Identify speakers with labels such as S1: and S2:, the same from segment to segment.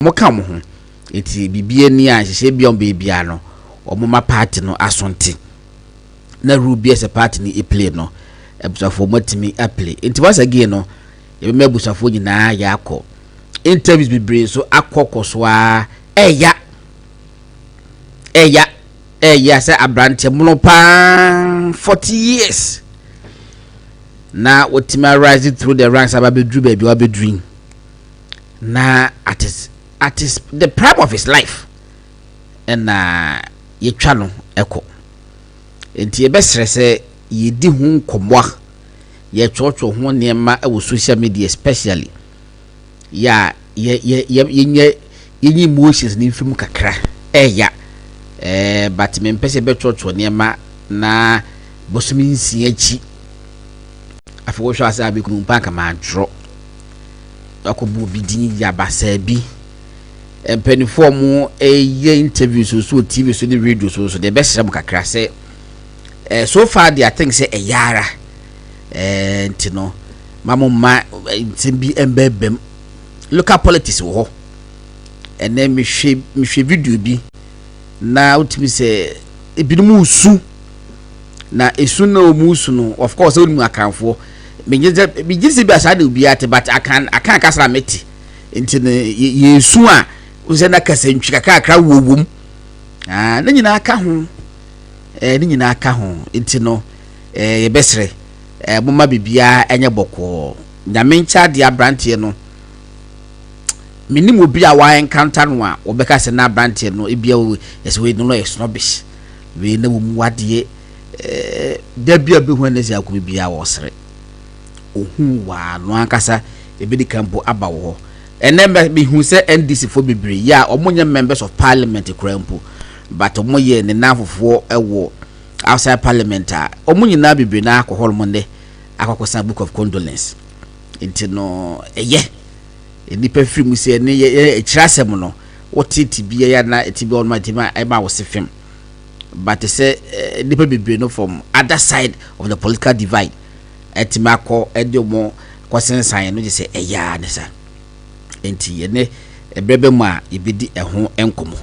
S1: mo ka mo ho eti bibie ni a hye bi on bebia no omoma party no asonte na rubi as a party ni e play no ebusafo matimi a play enti once again no ye be ebusafo nyina ya akọ interviews bibre so akọkọso a eya say abrante mono pa 40 years na otima rising through the ranks ababedru baby obedrin na at is the prime of his life and ye twa no eko enti ye besre se ye di hu nkomwa ye chocho ho niema e wo social media especially ya ye emotions ni film kakra eya but me mpese be chocho niema na bosumi nsi achi afo hwa asa be kunu panka ma dro akobu bidin ya basabi empenifo mu eye interviews so TV so the radio so the best ram kakra say so far I think say eyara ntino mamma ntimbi embebem local politics wo ho ene me hwe video bi na utimi say ebinumu usu na esu na omusu no of course onimu akanfo me gisi bi asade obi ate but akan kasra meti ntino yesu a uzena kasentwi kakra wowom na nyina aka ho ni nyina aka ho ntino ye besre moma bibia enye boko nyame ncha de abrante no minim obi a wa encounter no a obeka se na abrante no ebia yesi we no snobbish we na wo mu wade da bia be ho na si akọ bibia wo sere ohun wa no ankasa ebedi kampo aba wo enembe bi hu se NDC fo bebre ya omonye members of parliament krampo but omoye ne nafofo ewo outside parliament a omonye na bebre na alcohol monde akokosa book of condolence enti no nipa film se ne ekirasem no wotiti bia ya na etibi on ma tima e ma wo se film but say nipa bebre no from other side of the political divide etima ko edomo kwasensan no je se eya ne sa enti yene ebrebe mu a ibedi eho enkomo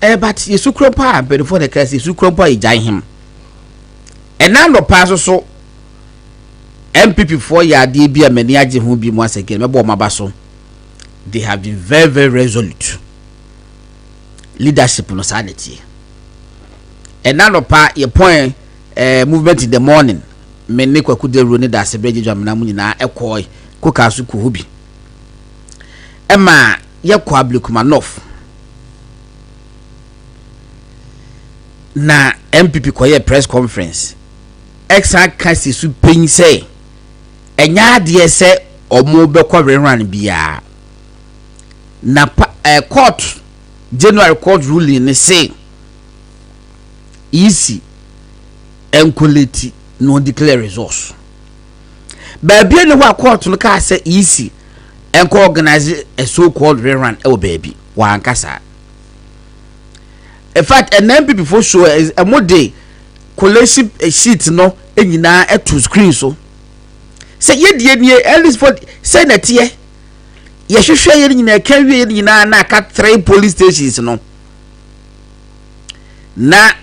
S1: but yesu krompa before the case yesu krompa ijan him ena no pa so MPP for ya de bia mani age ho bi mu asake mebo maba so they have been very very resolute leadership no sanity ena no pa ye point movement in the morning meni kwaku de ro ne da Asare-Bediako amna mu nyina ekoi koka so ko hobi ema ye kwa Abdulkumanof na MPP koye press conference exa kasi su pen say enya de se omo be kwa rerun bia na court January court ruling ne say easy enkoleti no declare resource baby ne wa court no ka say easy enko organize a so called rerun e baby wa ankasa in fact an MP before show is a mode collation sheet no enyina eto screen so say ye die nie at least for senate ye hwehwe ye nyina kanwe ye nyina na aka 3 police stations no na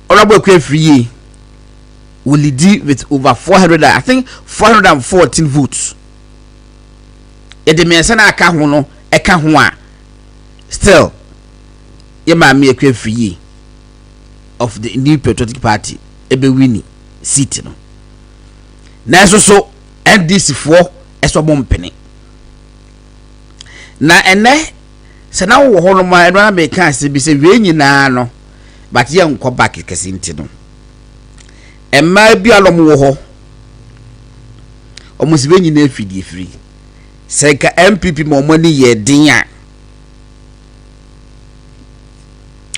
S1: honorable Kwefriye will lead with over 400 I think 414 votes e de mensa na aka ho no eka ho a still ye ma me Kwefriye of the New Patriotic Party ebe wini seat no na so NDC for eso bompene na ene se na wo ho no ma eno na me kan se bi se we nyina no but ye nko back kese nti no emma bi alom wo ho omusi be nyina afidi free se ka MPP mo mani ye din a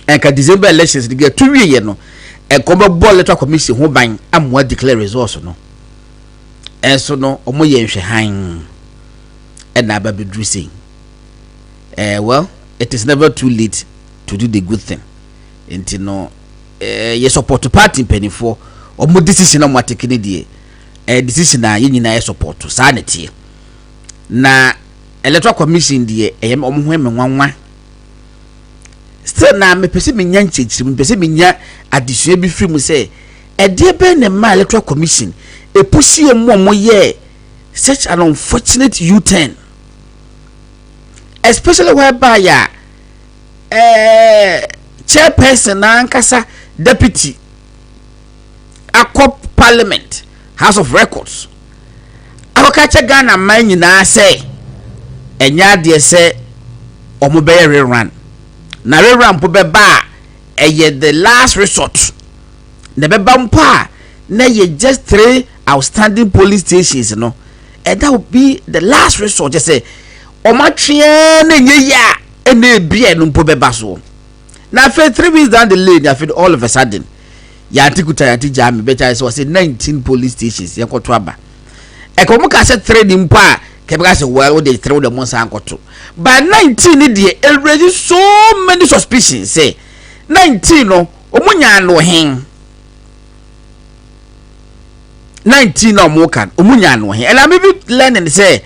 S1: enka December elections de get 2 year no enko be electoral commission ho ban amwa declare results no enso no omo ye nhwe han na ba bedru say well it is never too late to do the good thing enti no ye support party penifo omo decision am take ne die decision na ye nyina ye support sanity na electoral commission die eyem omo ho emenwanwa still na me pese me nya nchechiri me pese me nya adesua bi firi mu se ede be na ma electoral commission e pushi emu ye such an unfortunate U-turn, especially whereby chairperson ankasa deputy akop parliament house of records akokache Ghana man nyina say enya de se omobeye rerun na rerun po beba the last resort na beba mpa na ye just 3 outstanding police stations no, and that would be the last resort. Just say omatwe na nye ya ene bia no mpo beba so na for 3 weeks down the lane I feel all of a sudden ya antikuta ya tija me better so say 19 police stations ya koto aba e ko muka say 3 ni mpo a kebeka say well they 3 the months ankoto by 19 ni dey already so many suspicions say 19 no omunya no hen 19 no more can omunya no hen and I maybe learning say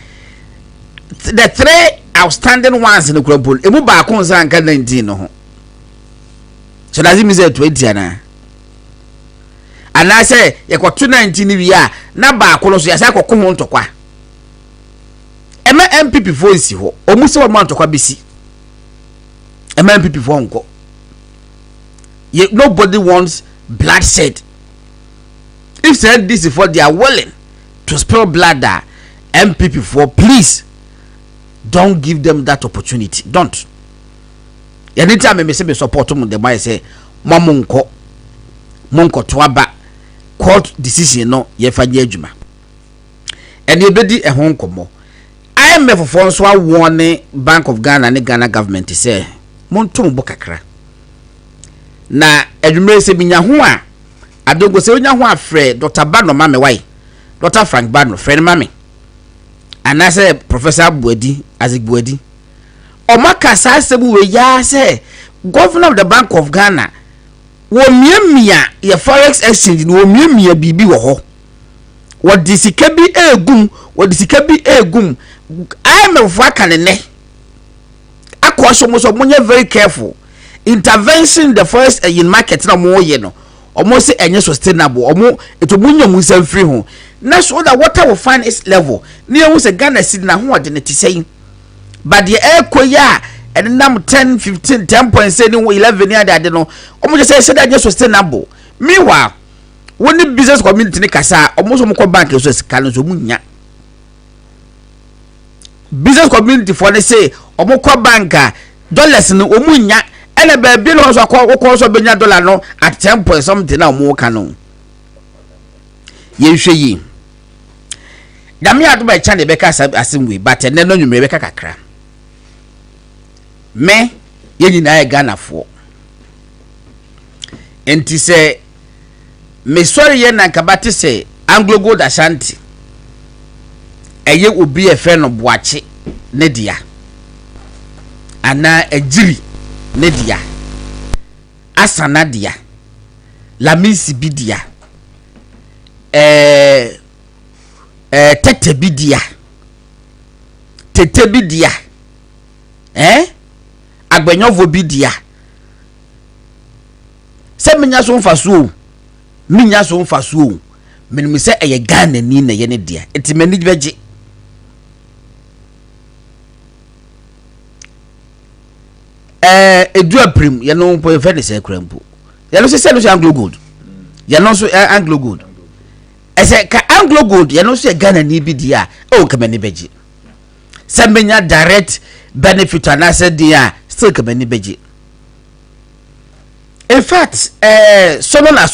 S1: the 3 outstanding ones in the crumple emu ba ko nsa nka 19 no ho so does it mean say 20 ana and I say you got 19 wi a na ba ko no so ya say akoko ho ntokwa ema MPP voice ho omu se wo ntokwa besi ema MPP fo nko nobody wants bloodshed. If said this is for they are willing to spill blood, MPP for please don't give them that opportunity. Don't. Anytime me say me support them, the boy say mamunko twaba court decision no ye fanye adwuma. And you bedi e ho nkomo. IMF for so warning Bank of Ghana and Ghana government say montum bo kakra. Na adwuma se binya ho a adongo se onya ho afre Dr. Bano mame wai Dr. Frank Bano friend mame and I say Professor Azigbuedi omaka sa sebu we ya say governor of the Bank of Ghana wo miemia ye forex exchange wo miemia bibi wo ho wo disika bi egum IMF aka ne akọ so munye very careful intervention the first in market na mo ye no almost enye sustainable omo etomunyo musa free ho na so that water will find its level near who say Ghana seed na ho ade ne tisei but the ekoya and nam 10 15 10.7 11 ya ade no omo just say that just sustainable meanwhile when the business community ne kasa omo so mo ko bank so sika no so munya business community for they say omo ko banka dollars no omunya ene ba bi no so akọ so benya dollar no at 10 point something na mo ka no ye hwe yi dame ado ba cha de be ka asimwe but ene no nwumre be ka kakra me ye nyina e Ghana fo enti se me sorry ye na kabate se Anglo Gold Ashanti eye obi e fe no boache ne dia ana ejiri Nedia Asanadia Lamisi bidia Tete bidia Tete bidia Agbenyovo bidia se minya so mfaso menimi se eye Ghana ni na ye ne dia enti mani beje edu aprim ye no po fe ne se krampo ye no se no Anglo Gold ye no so Anglo Gold ese ka Anglo Gold ye no so Ghana ni bi dia o ka mani beji se menya direct benefit and said dia still ka mani beji in fact sono na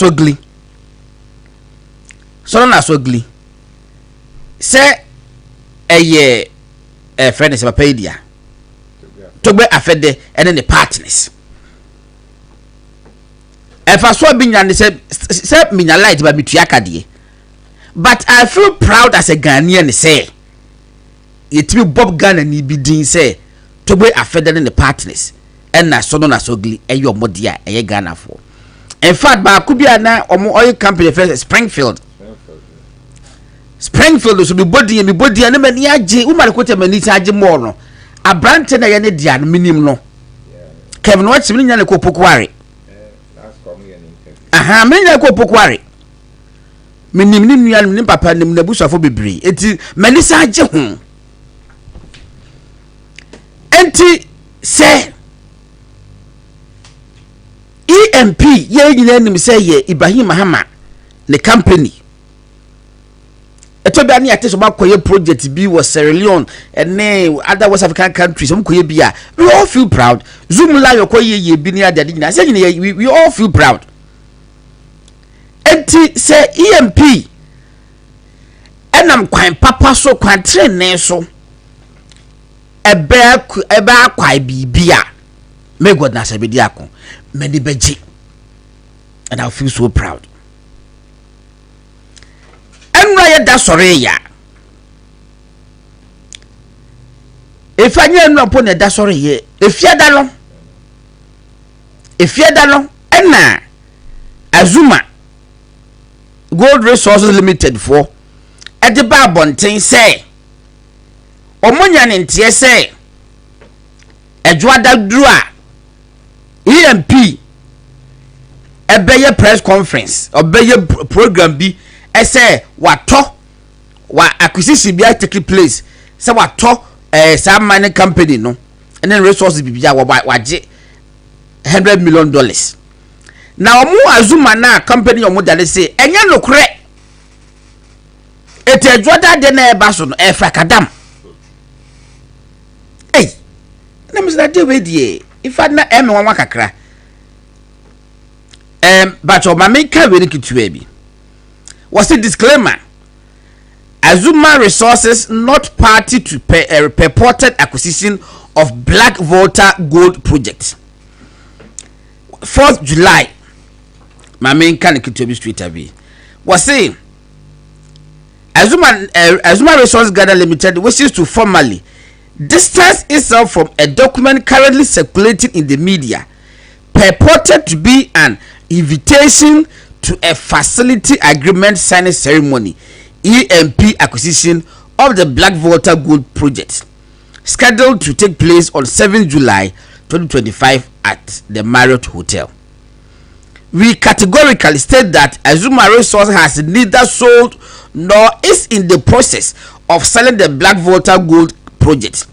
S1: sogli se eye friend se papa dia Togbe afede ene ne partners efa so binya ne se minya light ba mitua kade but I feel proud as a Ghanaian say yetimi Bob Ghana ni bi din say Togbe afede ne partners ena so no na sogli eyo modia eye Ghana for in fact ba ku bia na oil company first Springfield Springfield so be body and many agye woman kwete mani agye more no abrante na ye ne dia no minim no Kevin watch me nya ne kopokware aha me nya kopokware minim ni nua ni papa nim na busafo bebre enti mani sa agye ho enti se EMP ye nyina nim se ye Ibrahim Mahama ne company etobia ni ate so makoye project bi was Sierra Leone and other West African countries some koye bia we all feel proud zoom la yokoye ye bi ni adade nyina say nyina we all feel proud enti say EMP enam kwan papa so kwan trene so ebe akwai bibia me God na Asare-Bediako me di beji and I feel so proud. Enra ye da sore ya efanya enra po ne da sore ye efiada no ena Azuma Gold Resources Limited for e de ba bonten say omonya ne ntie say ejuada duru a EMP ebeye press conference obeye program bi ese wato wa acquisition bi take place se wato some mining company no and then resources bi bia waje $100 million na omu Azuma na company omu dale say enye nokre etejuada de na eba so no efrakadam na misa de we die ifa na wanwa kakra but o ma make we kitua bi was a disclaimer. Azuma Resources not party to purported acquisition of Black Volta Gold Project. 4th July. My main Kaniki Street AB was saying Azuma Resources Ghana Limited wishes to formally distance itself from a document currently circulating in the media purported to be an invitation to a facility agreement signing ceremony EMP acquisition of the Black Volta Gold Project scheduled to take place on 7 July 2025 at the Marriott Hotel. We categorically state that Azuma Resources has neither sold nor is in the process of selling the Black Volta Gold Project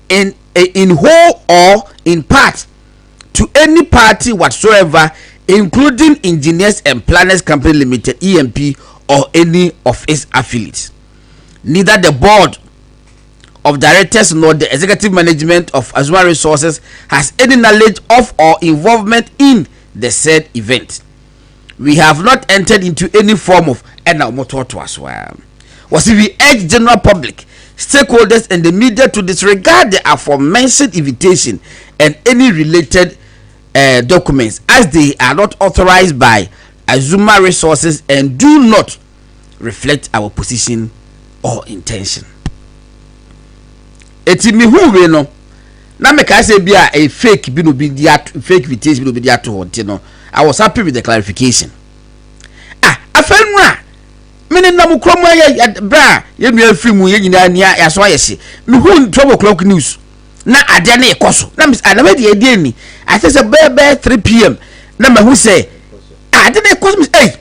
S1: in whole or in part to any party whatsoever, including Engineers and Planners Company Limited EMP or any of its affiliates. Neither the board of directors nor the executive management of Azuma Resources has any knowledge of or involvement in the said event. We have not entered into any form of we urge general public, stakeholders and the media to disregard the aforementioned invitation and any related documents as they are not authorized by Azuma Resources and do not reflect our position or intention. Eti mi hu we no na me ka say bia a fake bi no bi dia fake invitation bi no bi dia to honte no. I was happy with the clarification. Afenru a mene na mu kromo ya bra ye nua film ye nyina nia ya so ayese me hu 12 o'clock news na ade na ekoso na me de ade ni I say be 3 p.m. na me hu say ade na ekoso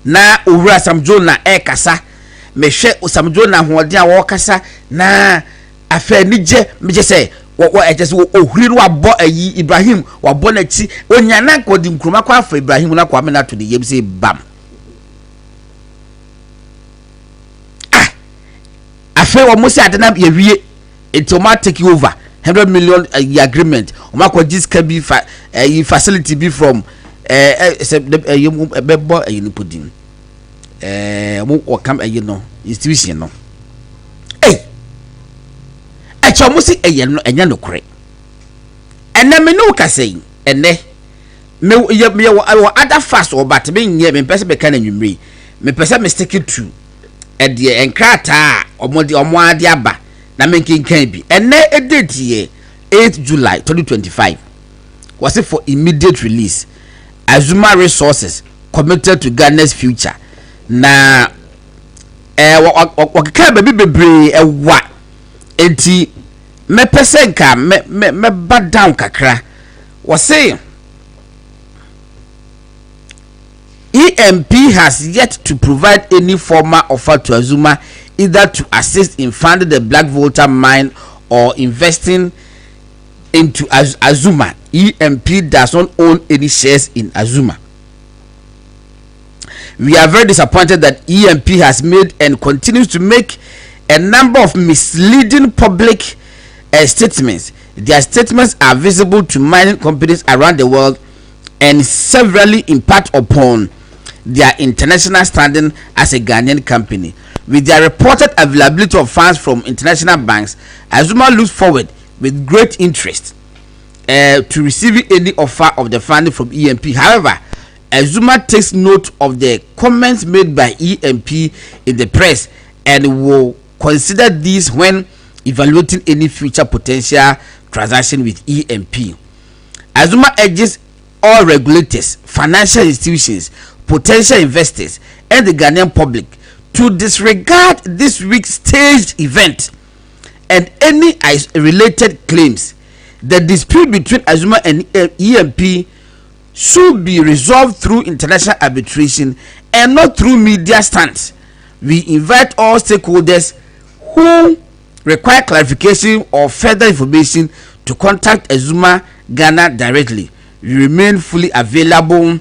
S1: na owura Samjo na kasa me hwe Samjo na hoɔden a wo kasa na afa ni je me je say wo just ohuri no abo ayi Ibrahim wabo na chi onyana kodi nkruma kwa afa Ibrahim na kwa me na to the yem say bam afa wo mo say ade na ye wie it will take over $100 million agreement o ma ko jiska bi facility be from bebo ayi podin mo o kam ayi no institution no acho si eye no enya no kore enne me no ka sei enne me other fast or but me nye me pese be kan anwumre me pese me stick to e de enkrata omo ade aba na me nkenkan bi enne date ye 8 July 2025 was it for immediate release. Azuma Resources committed to Ghana's future. na wakeka baby bebre ewa enti me pesenka me bad down kakra was say EMP has yet to provide any formal offer to Azuma either to assist in funding the black voter mine or investing into Azuma. EMP does not own any shares in Azuma. We are very disappointed that EMP has made and continues to make a number of misleading public statements. Their statements are visible to mining companies around the world and severely impact upon their international standing as a Ghanaian company. With their reported availability of funds from international banks, Azuma looks forward with great interest to receiving any offer of the funding from EMP. However, Azuma takes note of the comments made by EMP in the press and will consider these when evaluating any future potential transaction with EMP. Azuma urges all regulators, financial institutions, potential investors, and the Ghanaian public to disregard this week's staged event and any related claims. The dispute between Azuma and EMP should be resolved through international arbitration and not through media stunts. We invite all stakeholders who require clarification or further information to contact Azuma Ghana directly. We remain fully available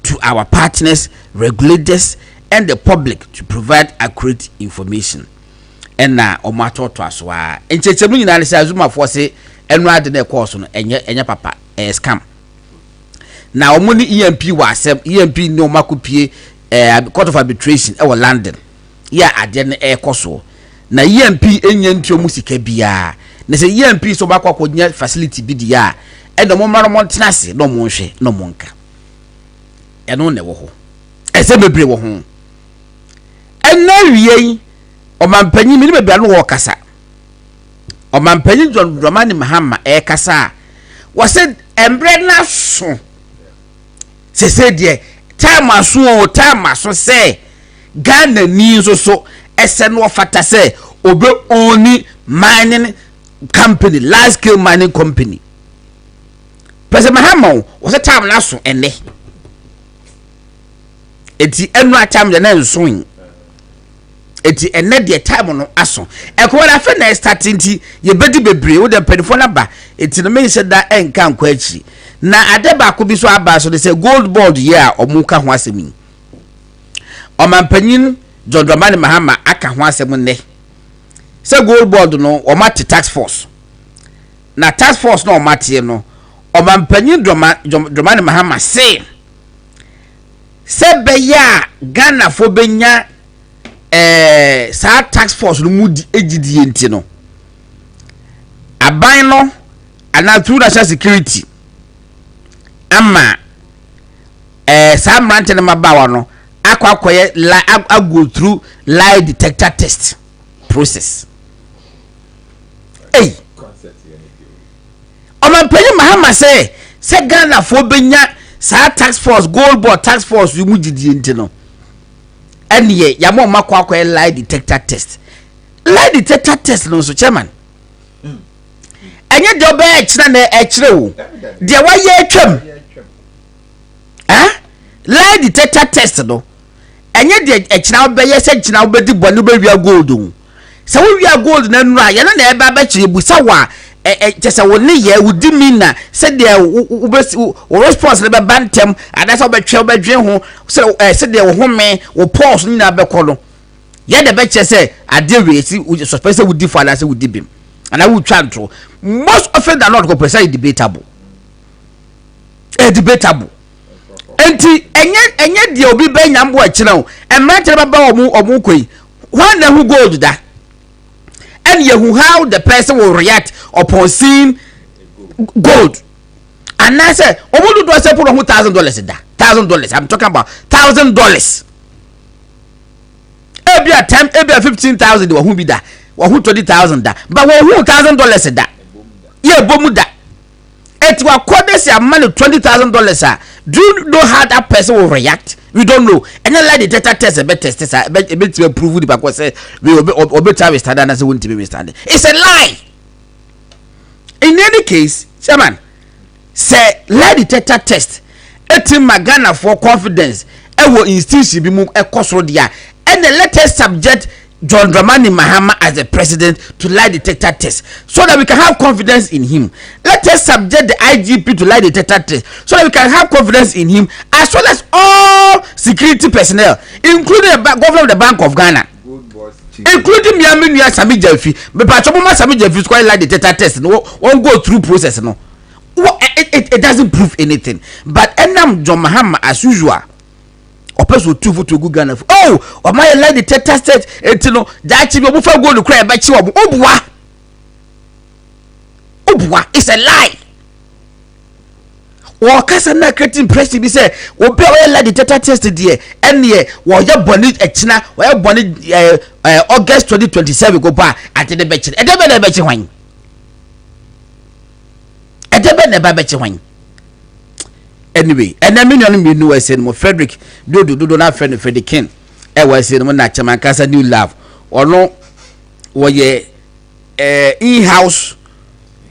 S1: to our partners, regulators, and the public to provide accurate information. And now, Omato to us, and Chechemu in Azuma for say, and rather than course on enya papa scam. Now, money EMP was EMP no makupie court of arbitration or London. Yeah, I didn't air coso. Na EMP enyen tio musika bia. Na say EMP so bakwa konya facility bi dia. And the moment montenase no monhwe no monka. Eno ne wo ho. Ese bebre wo ho. Ena wiei omampanyi mi bebia no wo kasa. Omampanyi John Dramani Mahama kasa. Wase embre na so. Se de time aso say Ghana ni so ese no fata say obe only mining company, large scale mining company. President Mahama was a time na so ene. Eti enu atam de na nso eti ene de time no aso e ko na fe na starting ti ye bedi bebre wo de pedifo na ba eti no me se da enka nkwa achi na ade ba ko bi so aba so de say gold board ye a omuka ho asemi omampanyin John Dramani Mahama aka ho asem ne say gold board no o mate tax force na tax force no o mate no omampanyin Dramani Mahama say Sebeya Ghana fo benya sa tax force no mu ejidie enti no aban no ana through national security ama sa mrante na mabawa no akwakoye go through lie detector test process omampanyi Mahama say Ghana fo benya sa tax force gold board tax force yu mujidi enti no eniye ya mo makwa lie detector test no so chairman enye de oba ekira na ekire wo de wa ye atwam lie detector test no enye de ekira oba ye se kira oba di bonu ba wia gold o se wo wia gold na nura ye na eba ba kire busa wa just a one year would dimina said there response le bantem and so be twa be dwen ho said there home wo pause ni na be kolo ye de be che say ade we si suspect would differ and say would dibim and I would try to most often than not go precise debatable debatable enti enye de obi be nyambo a kire o emra kire ba omu koi one na who gold da and you how the person will react upon seeing gold. And I said, "Omo do say put $1,000 da. $1,000. I'm talking about $1,000. Every time, every 15,000 wa who be da. Wa who 20,000 da. But wa who $1,000 da. Yeah, bomu da. It will quote this money $20,000. Do you know how that person will react? We don't know. And then like the data test a bit test this a bit to prove it because we will time stand and as won't be stand. It's a lie. In any case, Chairman, say lie detector test. Etim magana for confidence. E will instill be move a Crossroads dia. And the latest subject John Dramani Mahama as the president to lie detector test so that we can have confidence in him. Let us subject the IGP to lie detector test so that we can have confidence in him as well as all security personnel, including the governor of the Bank of Ghana, including Miami Sami Jelfi. But Pachomoma Sami Jelfi is quite lie detector test. No, won't go through process. No, it doesn't prove anything. But Enam John Mahama as usual. Opes will two to good Ghana. Oh, or my lie detector test. It's no that you will go to cry about you. Obwa, it's a lie. Or Casana creating press to be said, or pay lie detector test dear. And ye, while your bonnet at China, where bonnet August 2027 go by at the betch. I never bet you wine. I never bet you wine. Anyway, and I mean, you know, I said, Frederick, do not friend Freddie King. I was saying, when I chairman Casa new love or no, or ye in-house,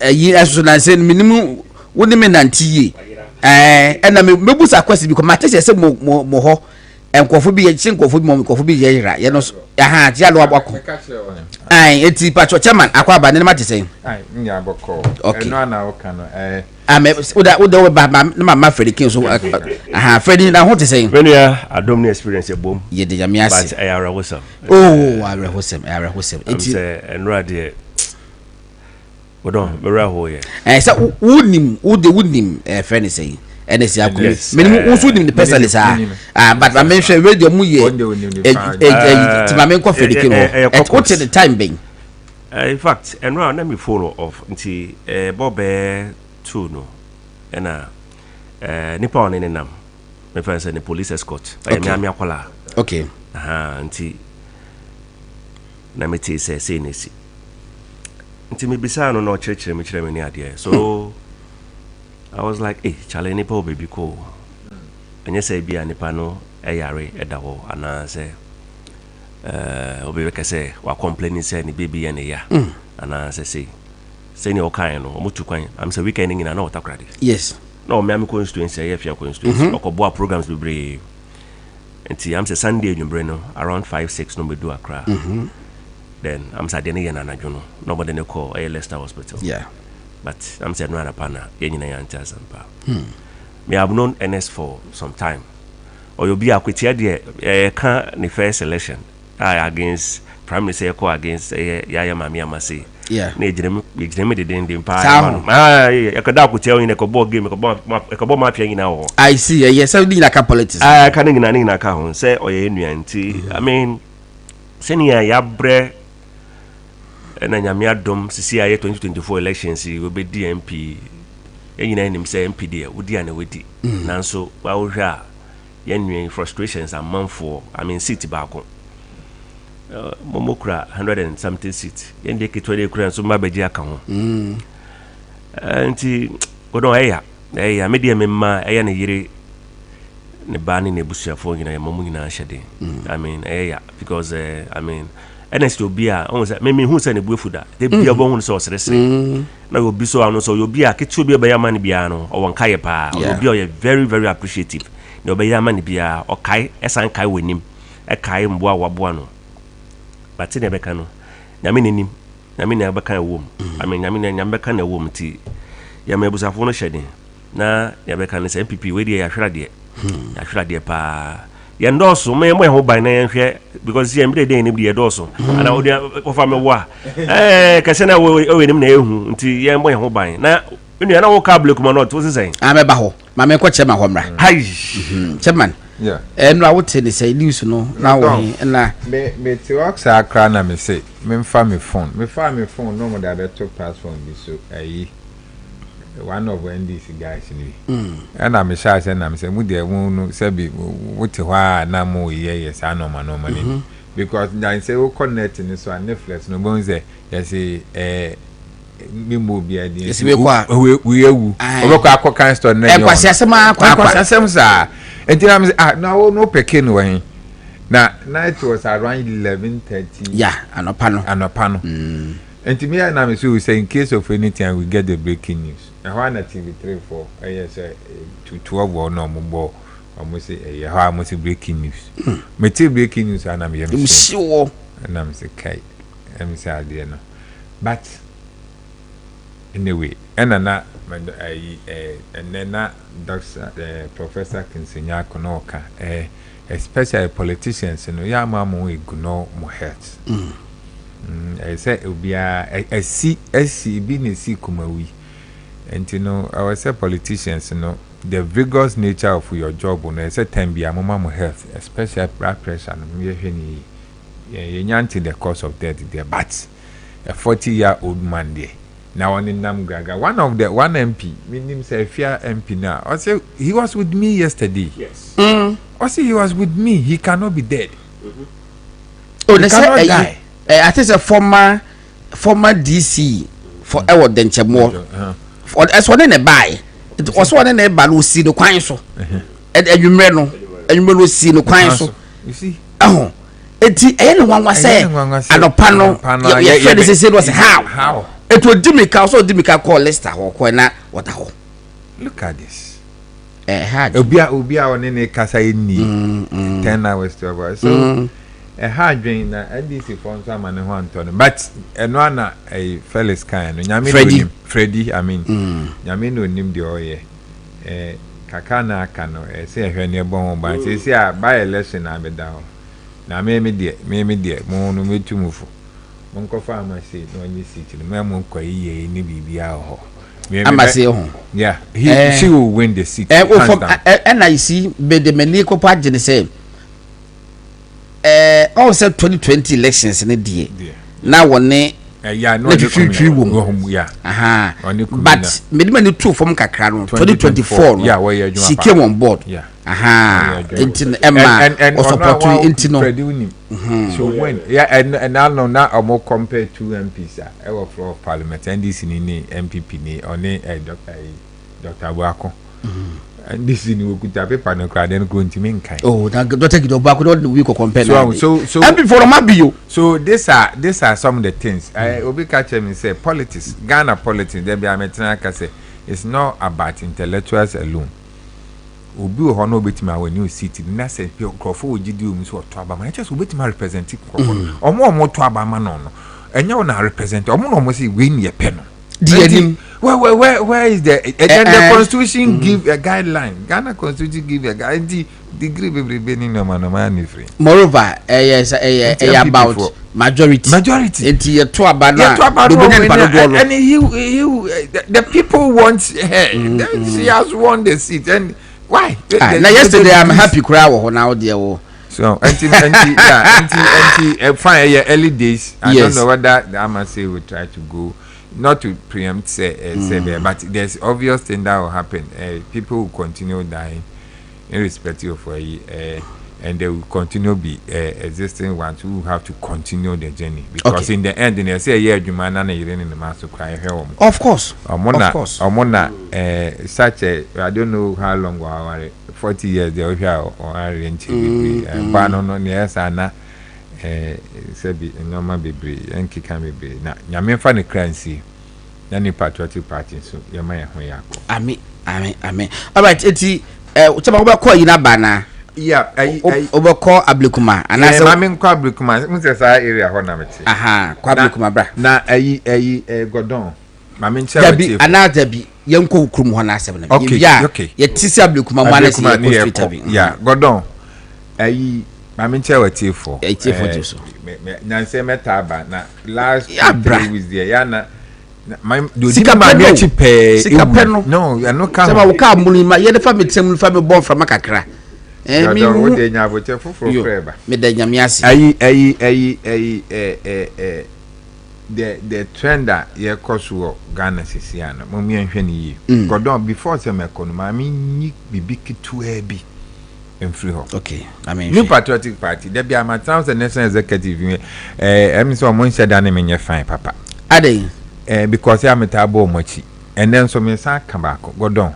S1: as I said, minimum women and tea. And I mean, maybe a question because my teacher said more and coffee and sink of coffee, you know, aha, Jalo Bako. It's the patch of chairman, Aqua Banana saying. Okay, now can I would my Freddie King so Freddie now what to say when you are don't experience a boom ye did me but I was oh I was him it's and right we don't here and so wouldn't friend say and it's a minimum also the person is but I mentioned radio muye to my main coffee what's the time being
S2: in fact and now let me follow off until Bob two no and Nippon in nam my friend said the police escort I am akwala
S1: okay
S2: anti na me say nesi nti me bisa no church me chire me ni ade so I was like chale nipa baby ko anya say bia nipa no yare eda ho ana say obi ka say wa complaining say ni baby ya ya ana say Seni okai no omutu kwan am say weekend ngina na otakrade
S1: yes
S2: no me am constituency ya fia constituency okobo programs bebre enti am say Sunday adwumbre no around 5-6 no be do Accra then am say den na anadwo no nobody ne call Leicester Hospital
S1: yeah
S2: but am say no anapana ye nyina ya ntia sampa me have known NS for some time or you be akwetia de ka the first election against prime minister ko against Yaya Mami Amase
S1: yeah
S2: na ejirem de den pa yakada ko tell you na ko ball game ko ball ma pia nyina wo
S1: I see yes so ni na ka politics
S2: ka nyina ka ho say oye enuanti I mean senior ya bre na nyame adom sisi aye 2024 elections we be DMP enyina nim say MP de wodi ana wodi nanso wa wo hwa yenuen frustrations amanfo I mean city baako Momokra 100 and something seats. Yende ke 20 kura so mabeji aka ho. Anti odo eya media memma eya ne yire ne bani ne busuafo nyina mamu nyina hyede. I mean eya because I mean NS obi a on say me hu say ne buefuda. De bia bo hu so seresere. Na obi so anu so obi a ketu obi be yama ne bia no o won kai pa. Obi o very very appreciative. Ne obi yama ne bia o kai esan kai wanim. E kai mboa waboa no. But in the Becano, Yamin, Yamina Bacana womb. I mean, Yamina Yambacana womb tea. Yamabus of one shedding. Na Yabacan is MPP, where they are shraddy. I shraddy pa. Yandoso may hold by name here because the MD day nobody also. And I would offer me wa. Cassana will owe him name until Yamboy hold by. Now, when you know cable come out, what's saying? I'm a baho. My man, what's my home? Hi, Chairman.
S3: Yeah,
S1: and I would say news no now and
S3: me to ask our crana me say me family phone no more that talk pass phone be so one of when these guys ni and I'm shy and I'm say we there won say be what why na mo yes I know money because then say we connect in so Netflix no bon say you say me mobile di
S1: Yes, we kwa
S3: we ewu obekọ akọkan store na
S1: e kwase asema
S3: kwase asem sa enti am say no peke no when na night was around 11:30
S1: yeah anopa no
S3: enti me na me say in case of anything we get the breaking news na na TV3 for yes to 12 or no mo almost say almost breaking news me tell breaking news and am
S1: sure
S3: and I'm say kai am say ade no but anyway and na and then Dr. Professor Kinsinya Konoka especially politicians no ya ma mo ignore mo health I say obia see bi ne si kumawi and you know I say politicians no the vigorous nature of your job no I say time bi amoma mo health especially blood pressure no me hwe ni yanti the cause of death there but a 40-year-old man there now on in Namgaga one MP meaning say fear MP now I say he was with me yesterday
S2: yes
S3: I say he was with me he cannot be dead
S1: oh they say I think a former DC for Ewo Denchemo for as one in a buy it was one in a balu see no kwan so and you no see no kwan so
S3: you see
S1: oh enti anyone was say anopa no yeah this was how it would dimika so dimika call Lester or na what ho
S3: look at this
S1: hard
S3: obia on any kasa ni 10 hours to about so a hard drain na NDC for some and one ton but eno na a fellas kind nyame Freddy I mean nyame no nim de oye kaka na aka no say ehwe ne bon ba say a by election na beda ho na me de mo no metumufu mo nkofa amase no onye seat no mo nkwaye ni bibia ho
S1: amase ho
S3: yeah she will win the seat
S1: and I see be the meniko page say all said 2020 elections in the now one
S3: yeah no
S1: yeah but minimum 2 from kakra 2024
S3: yeah where
S1: she came on board
S3: yeah
S1: into Emma or support into no
S3: so when yeah and now now more compare 2 MPs our floor of parliament and this ni MPP ni on Dr. Bediako and this in Ukuta paper no crowd then go into main kind
S1: oh that don't take it back don't we go compare
S3: so
S1: MP for Mabio
S3: so these are some of the things I obi catch me say politics Ghana politics there be ametina ka say it's not about intellectuals alone obi ho no betima when you sit na say crofo ogidi omu so to abama just obetima represent crofo omo to abama no enye na represent omo no say we ni epe no where is the constitution give a guideline Ghana constitution give a guide degree be ni no man free
S1: moreover yes about majority enti to abana
S3: and he the people want her she has won the seat and why
S1: now yesterday I'm happy cry wo now there wo
S3: so anti fine early days I don't know whether the Amase will try to go not to preempt say but there's obvious thing that will happen people will continue dying irrespective of where and they will continue be existing ones who have to continue the journey because in the end they say adwuma na yire in the master cry
S1: of course
S3: omona such a I don't know how long we 40 years they will hear or arrange but no yes ana sebi normal bebre enkika bebre na nyame fa ne kransi na ni patriotic party so yema ya ho yakọ
S1: amen all right eti chama oba call yi na bana
S3: yeah
S1: oba call Ablikuma and I say
S3: mame call Ablikuma mo say sa area ho na meti
S1: call Ablikuma bra
S3: na Godon mame nche
S1: dabi another bi yenko ukrum ho na asem na
S3: okay
S1: ye tisi Ablikuma mo na say ye street abi
S3: yeah Godon mame nche wati for
S1: so
S3: nyanse metaba na last 3 weeks there ya na sika
S1: peno
S3: no ya no ka
S1: sema wo ka mulima ye defa metem fa me bon fra makakra
S3: mi wo de nya boche foforo freba
S1: me de nyame ase
S3: the trend that ye koso Ghana sisiana mo mi anhwe ni yi Godon before say me kono ma mi nyi bibi kitu bi free ho
S1: okay I mean
S3: New Patriotic Party there be am the national executive I mean so mo nse da na me nye fine papa
S1: adey
S3: because I'm a tabo mochi, and then some sa kabako go down.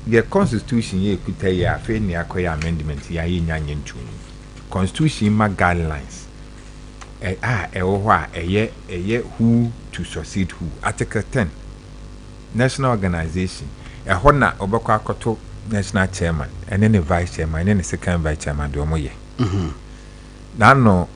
S3: The constitution ye could tell ya fe ni akoya amendment ya yin constitution ma guidelines who to succeed who. Article 10 national organization hona obako akoto national chairman and then the vice chairman and then the second vice chairman do mo ye no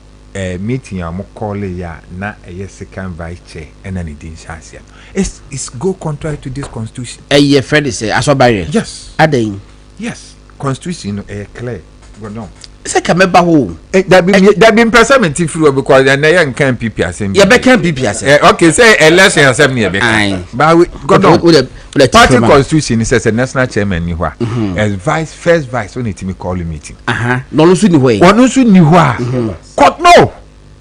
S3: meeting am call ya na second vice chair and then it chance ya it's go contrary to this constitution
S1: friend say asobare
S3: yes
S1: aden
S3: yes constitution clear go down
S1: say kameba ho
S3: that be imprisonment through because na can PP asem
S1: ya be can PP asem
S3: okay say election asem na be but go down party constitution says a national chairman ni hwa as first vice on it me call meeting
S1: no no so ni hwa
S3: one so ni hwa no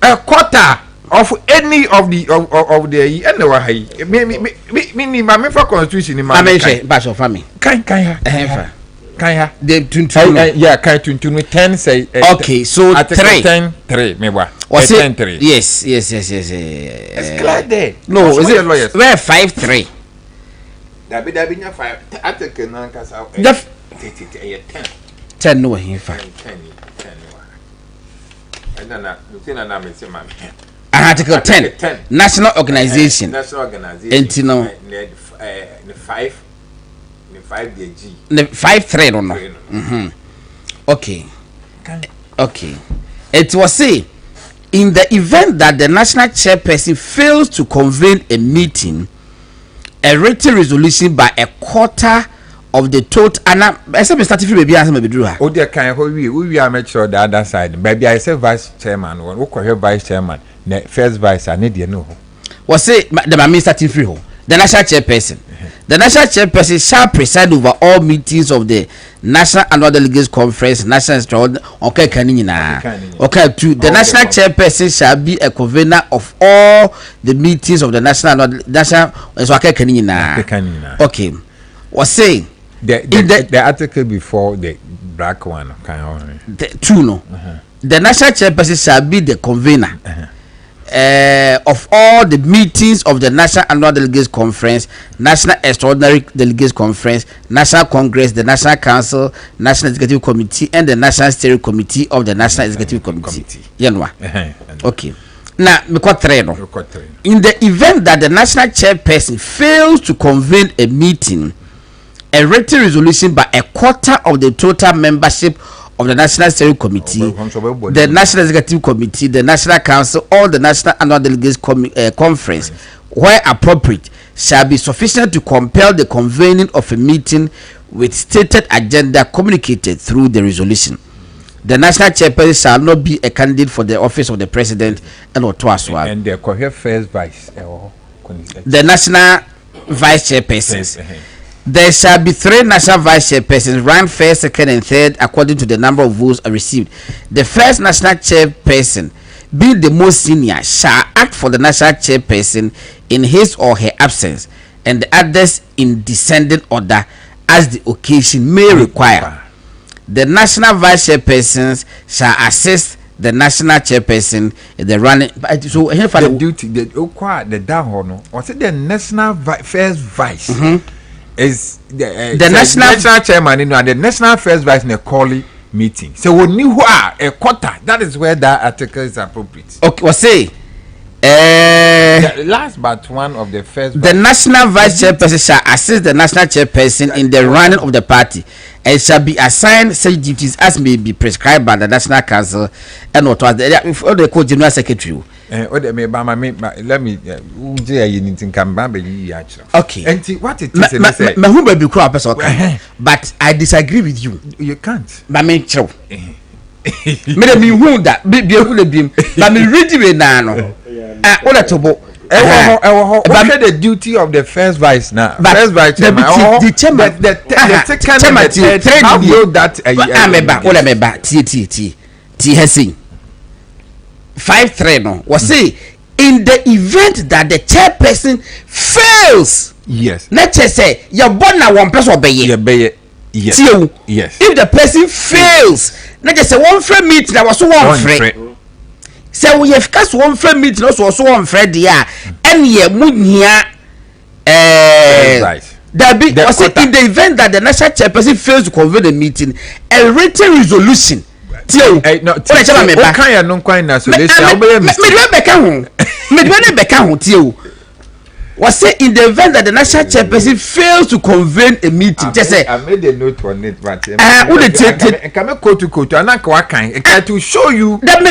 S3: a quarter of any of the anyway me for constitution ni ma
S1: me say ba so family
S3: kan ya
S1: the 22
S3: yeah kan 22 10 say
S1: okay so 3
S3: me wa
S1: 10 yes
S3: it's clear there
S1: no is it where 5-3
S3: that be nya 5 article na kasa
S1: 10 no he 5
S3: and then na me say man
S1: article 10 national organization and you know 5 the G 5-3 no okay it was say in the event that the national chairperson fails to convene a meeting, a written resolution by a quarter of the total and I said starting from baby answer maybe drew her.
S3: Oh, dear, can we are make sure the other side. Baby, I say vice chairman, one who call her vice chairman, the first vice, I need you know. Was say the mammy starting free home. The national chairperson. The national chairperson shall preside over all meetings of the National Annual Delegates Conference, National Extraordinary. Okay, okay. The national chairperson shall be a convener of all the meetings of the national. Okay. Was saying the article before the black one.
S1: True no. The national chairperson shall be the convener. Of all the meetings of the National Annual Delegates Conference, National Extraordinary Delegates Conference, National Congress, the National Council, National Executive Committee, and the National Steering Committee of the National Executive Committee. Okay. Now, in the event that the national chairperson fails to convene a meeting, a written resolution by a quarter of the total membership of the National Steering Committee, the National Executive Committee, the National Council, or the National Annual Delegates Conference, where appropriate, shall be sufficient to compel the convening of a meeting with stated agenda communicated through the resolution. The national chairperson shall not be a candidate for the office of the president and or twice.
S3: And the first vice,
S1: the national vice chairpersons. There shall be 3 national vice chairpersons, ranked first, second, and third, according to the number of votes received. The first national chairperson, being the most senior, shall act for the national chairperson in his or her absence, and the others in descending order as the occasion may require. The national vice chairpersons shall assist the national chairperson in the running. So here for
S3: the duty, the down what's it? The national first vice. Is the national chairman and the national first vice in a calling meeting. So we knew a quarter. That is where that article is appropriate.
S1: Okay, we'll say
S3: the last but one of the first.
S1: The national vice chairperson shall assist the national chairperson in the running of the party and shall be assigned such duties as may be prescribed by the National Council and what was the co-general secretary.
S3: Let me
S1: okay.
S3: And what it is,
S1: but I disagree with you.
S3: You can't.
S1: But me show. Me who that be able to be. But me ready we now.
S3: The duty of the first vice now. First vice chairman.
S1: The chairman.
S3: The second. How you that?
S1: T has seen. 5-3 no was say in the event that the chairperson fails,
S3: yes,
S1: let's just say you're born now one person obey
S3: yes,
S1: if the person fails, let's just say one free meeting that was one free say we have cast one friend meeting also one friend ya any munya that be was in the event that the national chairperson fails to convene the meeting, a written resolution. No, was say in the event that the national chairperson fails to convene a meeting, just say
S3: I made a note on it, but can I quote to show you
S1: that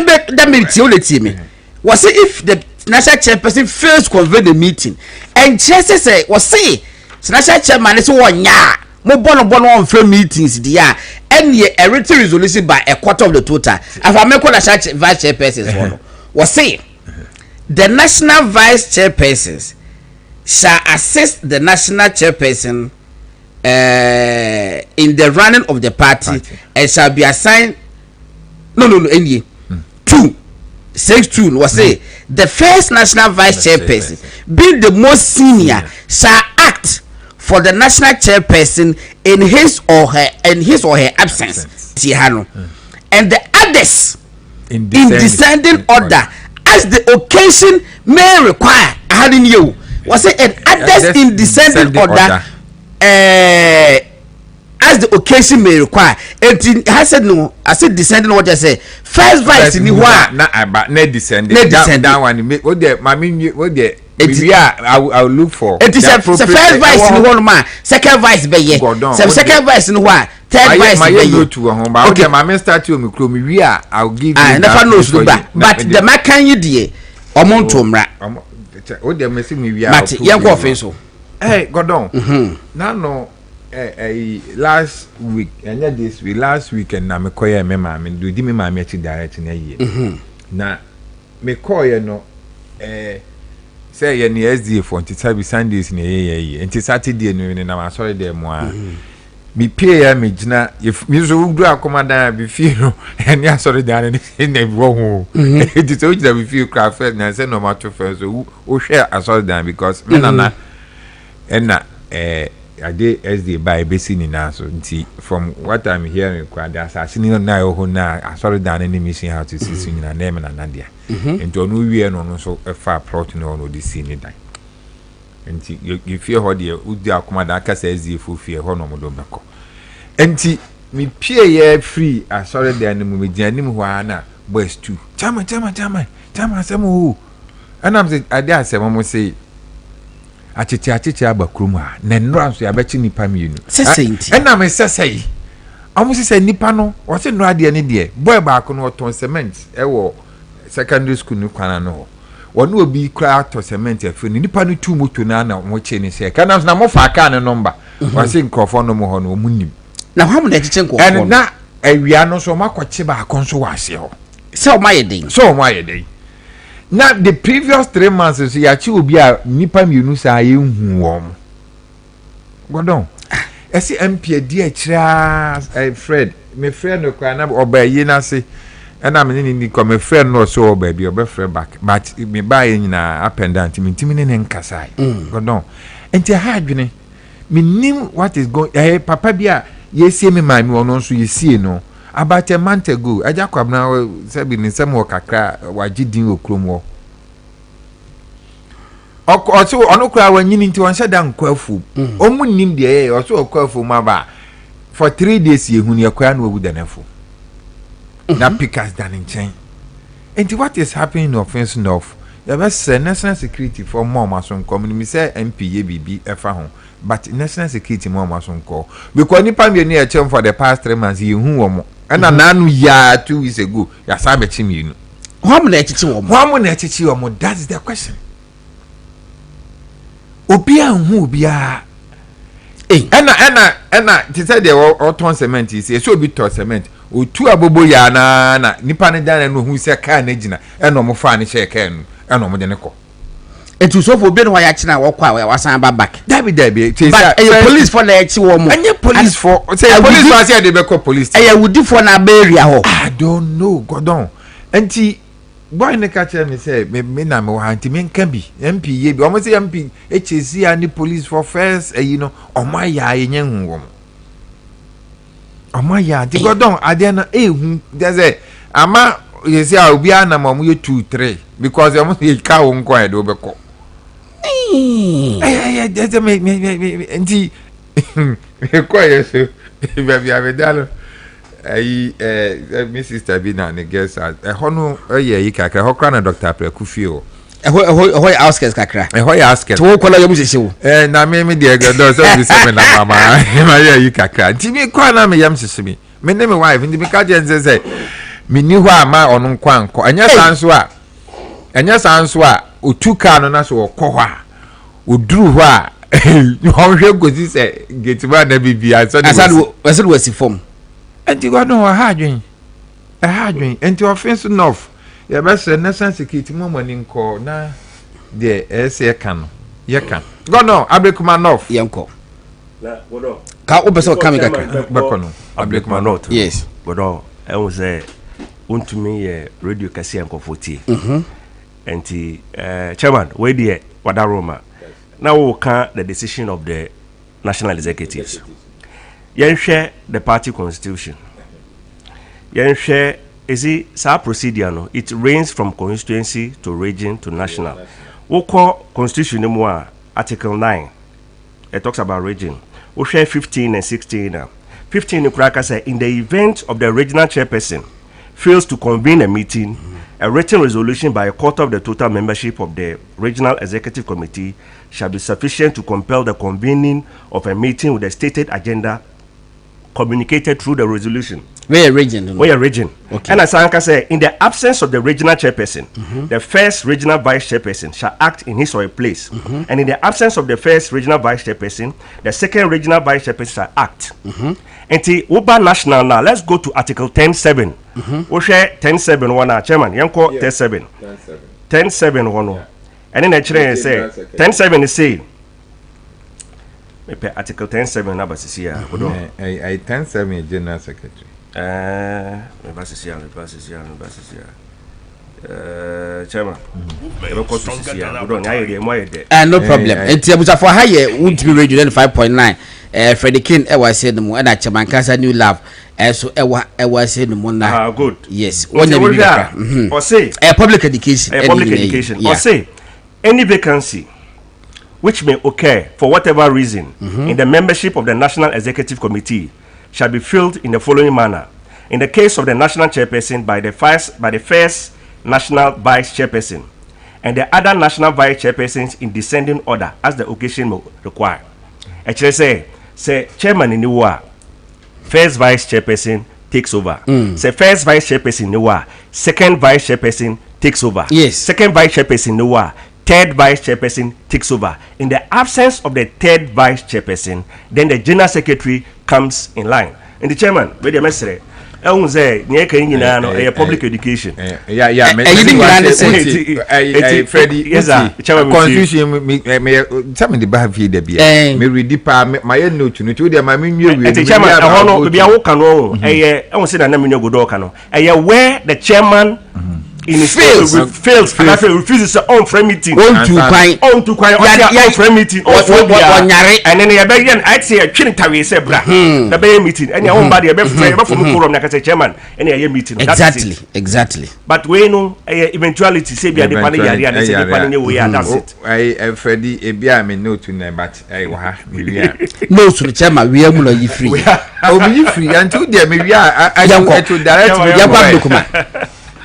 S1: may tell me. Was say if the national chairperson fails to convene the meeting, and just say was say national chairman is one ya mo bono for meetings dia any a written resolution by a quarter of the total. If I make national vice chairpersons was say the national vice chairpersons shall assist the national chairperson in the running of the party and shall be assigned any 262 was say the first national vice chairperson being the most senior shall act for the national chairperson in his or her absence and the others in descending order as the occasion may require. Having you was it and others in descending order as the occasion may require. And I said no, I said descending order. Say first vice in the one
S3: not descending that one. What there, what there. I'll look for.
S1: It is a first vice in one man, second vice be ye. Second vice in one, third vice be ye.
S3: Okay, my men start to me chrome. I'll give you.
S1: I never know but the man can you dear amount to mra.
S3: Oh, they may see me.
S1: But young officer.
S3: Hey, Godon. Now, last week, and this week, last week, and now me call me mammy, do me mammy direct in a year. Now, me call you no, say ye ni SDA for until Sundays in a year, until Saturday, and I'm sorry, there more. Me pay me jina if me so do akomada be feel and ya sorry down in the wrong. It is always that we feel craft and say no matter first so share asori down because me na na I dey SDA by basin in now so from what I'm hearing quite that assassin na ho na asori down any mission how to see in na name na nadia. Into no we no so a far plot no this scene die. Enti you fear how the udi akomada aka says the full fear ho no modo beko enti me pie ye free asore de anim me gianim ho ana boys too chama asem ho anam say ade asem mo say achichi abakrum ha na nra so ya bechi nipa mienu
S1: sesenti
S3: enam sesei amu say nipa no wo say nra de ne de boy ba ko no ton cement e wo secondary school ni kwana no one will be cry to cement a friend nipa no two moto na mo che ni say kana na mo fa ka ne number was in crofo no mo ho no munim
S1: na how mu na chiche nkofo
S3: and na awia no so makwache ba konso wase ho
S1: so my day na
S3: the previous 3 months so ya chi obi a nipa mienu sa ye hu wo mo godon esi MP di a kira Fred me friend no kwa na oba yi na se and I'm in come a friend no so baby or friend back but me buy in up and down to me nkasai go no enti ha adwene me nim what is going papa bia ye see me mami ono so ye see no about a month ago aja kwabna say bi ni sem wo kakra wagidin okrom wo oso ono kra wanyini nti won hyeda nkwafu omu nim de ye oso okwafu maba for 3 days ye hunu ye kwa na owu danafo na pickers than in chain. And what is happening in offense enough? There was national security for more mason community. Me say MP BB efa home, but national security more mason call. Because nipa me near chum for the past 3 months. You who woman and nanu ya 2 weeks ago. Ya sabe chim you know.
S1: How many chichi woman?
S3: That's the question. Obia who obia. Ena ti say the autumn cement is so be to cement. Otu abobo ya na nipa ne dan no hu se ka na gina e no mo fa ne she ka no e no mo de ne ko
S1: etu so for be no ya kina wo kwa wa san ba back
S3: dabi
S1: but police for na echi wo mo
S3: anye police for say police for say dey be call police
S1: wudi for na ba area ho
S3: I don't know godon enti boy ne ka tell me say me na me wa anti me nka bi MP ye bi o mo say MP HC and the police for first you know o ma ya yenye hu wo Amaya, the godon, Adena, there's a ama you see I'll be an among you 2-3 because I must be cow inquired over call. That's a me and he quiet so if I have a dollar. Mrs. Tabina and guess a hono you can her Dr. Prekufio.
S1: Ahoy outskirts kakra.
S3: Ahoy outskirts.
S1: To call your musician.
S3: Na me dear girl so be say na mama. My you kakra. Ti me kwa na me yam sisi me name wife ndi me ka je say me ni hɔ ama ɔno nkwa nkɔ. Anya sanso a otuka no na so ɔkɔ hɔ a oduru hɔ a ɔhwɛ gosi sɛ getiba na bibia so
S1: Asad wasi form.
S3: Enti go no ha adwen. Enti offense enough. Ya bese national security mo mani nko na de ese ka no. Ye ka. Go no Abrekuma
S1: Yanko.
S2: Na godo.
S1: Ka obeso kame kakra.
S3: Bako no
S2: Abrekuma North.
S1: Yes.
S2: Godo. E won say untumi ye radio kase ankofoti. Enti chairman we dey Wadaroma. Now we can the decision of the national executives. Yen share the party constitution. Yen share is it procedure no? It ranges from constituency to region to national. We call constitution number Article 9. It talks about region. We share 15 and 16 now. 15 in Kraka say in the event of the regional chairperson fails to convene a meeting, a written resolution by a quarter of the total membership of the regional executive committee shall be sufficient to compel the convening of a meeting with the stated agenda communicated through the resolution.
S1: Where region?
S2: Okay. And as Anka said, in the absence of the regional chairperson, the first regional vice chairperson shall act in his or her place. And in the absence of the first regional vice chairperson, the second regional vice chairperson shall act. And the Uba National now, let's go to Article 10.7. We share 10.7 one chairman. Yanko 10.7. 10.7 one. And then the chair say 10.7 is saying. Article 10.7 number is here.
S3: I 10.7 general secretary.
S2: Chairman.
S1: No problem. It's for higher won't be radio 5.9. Freddie King was said the more and Chairman Casa New Love. So I was said the more.
S2: Good.
S1: Yes.
S2: Or say
S1: public education.
S2: Or say any vacancy which may occur for whatever reason in the membership of the National Executive Committee shall be filled in the following manner. In the case of the national chairperson by the first national vice chairperson and the other national vice chairpersons in descending order as the occasion will require. Actually say chairman in the war, first vice chairperson takes over. Say first vice chairperson in the war, second vice chairperson takes over.
S1: Yes.
S2: Second vice chairperson in the war, third vice chairperson takes over. In the absence of the third vice chairperson, then the general secretary comes in line. And the chairman, where the message, public education.
S3: Freddie, constitution some in the back feed the beer. Me read deeper my note to the my
S2: chairman. I want to be a walk on. I won't say that I'm go door cano. Where the chairman in his fails and refuses to on frame meeting. On to quiet frame meeting. And then I'd say a trinitary say bra the bay meeting and your own body from the chairman and a meeting.
S1: Exactly.
S2: But we know eventuality say be a way that's it.
S3: I Freddie a beer me no to name but I
S1: no to the chairman we are free.
S3: Oh you free until there maybe I don't to direct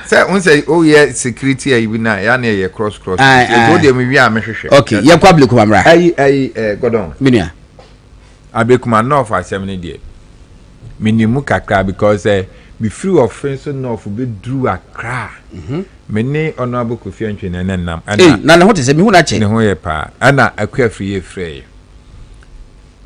S3: say say oh yeah security you na ya na ye cross go dey me wi amehwehwe
S1: okay ye public amra
S3: godon
S1: menua
S3: Abekuma North asem ne dey minimu kakra because be free of friends enough be drew Accra me ne honorable Kofi Antwe na nam
S1: na ne ho te se me hu na che
S3: ne ho ye pa ana akwa free free.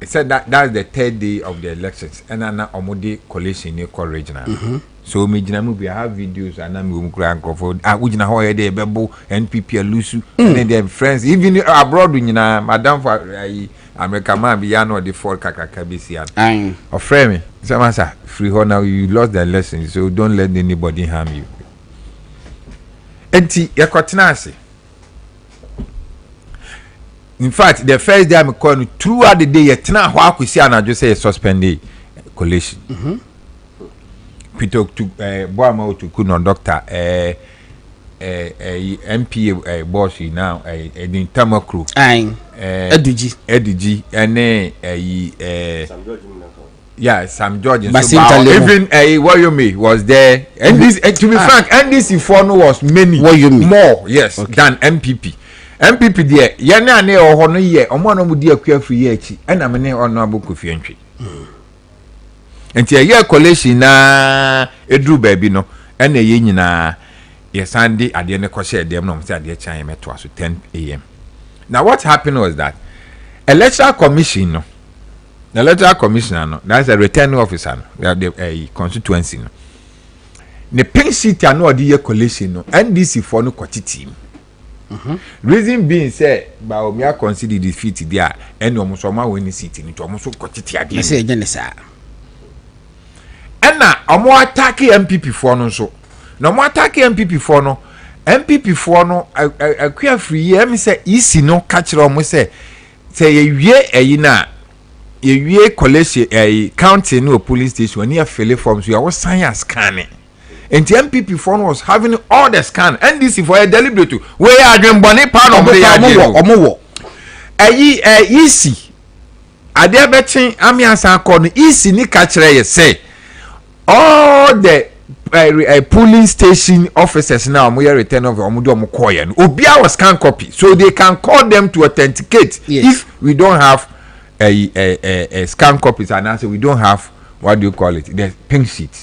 S3: It said that's the third day of the elections and ana omode coalition in regional. So me jina mu be have videos and am go kra nkofo ujina ho ye dey bebo NPP alusu and their friends even abroad nyina madam for America man be ya no the fall kakaka bisia of frame say sir free ho now you lost the lesson so don't let anybody harm you enti yakotena ase. In fact the first day I'm calling throughout the day yetena ho akosi anajo say suspend the collation pitok to boama otuku no doctor MPA boss now in Tamakru Eduji ene Sam George even what you mean was there and this to be frank NDC for no was many more yes than MPP there ye na ne ho no ye omo no mudi akuafu ye echi ena me ne ono abokofi antwe enti ye collation na edru baabi no ena ye nyina ye sande ade ne kɔhye dem no mse ade chan meto aso 10 am. Now what happened was that electoral commission no the electoral commissioner no that's a returning officer no the constituency no the pink sheet no ode ye collation no NDC for no kwati team. Reason being say ba omia consider defeat there ene omsoma woni seat ni to omso kwati ade
S1: say je ne sa
S3: ena omo attack MPP for no so no mo attack MPP for no akua free ye me say isi no catch omo say ye wie na ye wie college county no police station near fill forms you are sign as scanning and the MPP phone was having all the scan and this for a deliberate we are doing boni part of the omo isi ade betin amiansa akọ no isi ni catch ye say all the polling station officers now we return of omudo no obia was scan copy so they can call them to authenticate if we don't have a scan copies and answer we don't have what do you call it the pink sheet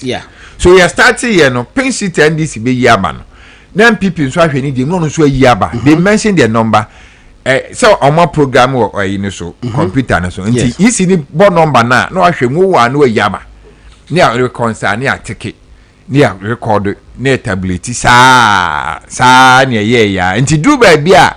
S3: so we are starting here no pink sheet and this be yaba no then people so ahwe ni dem no so yaba they mention their number so omo program or you so computer no so nti isi ni bo number na ahwe mu wa na yaba ni a reconcile ni a ticket ni a record ni tablet sa ni ye ya nti do ba bia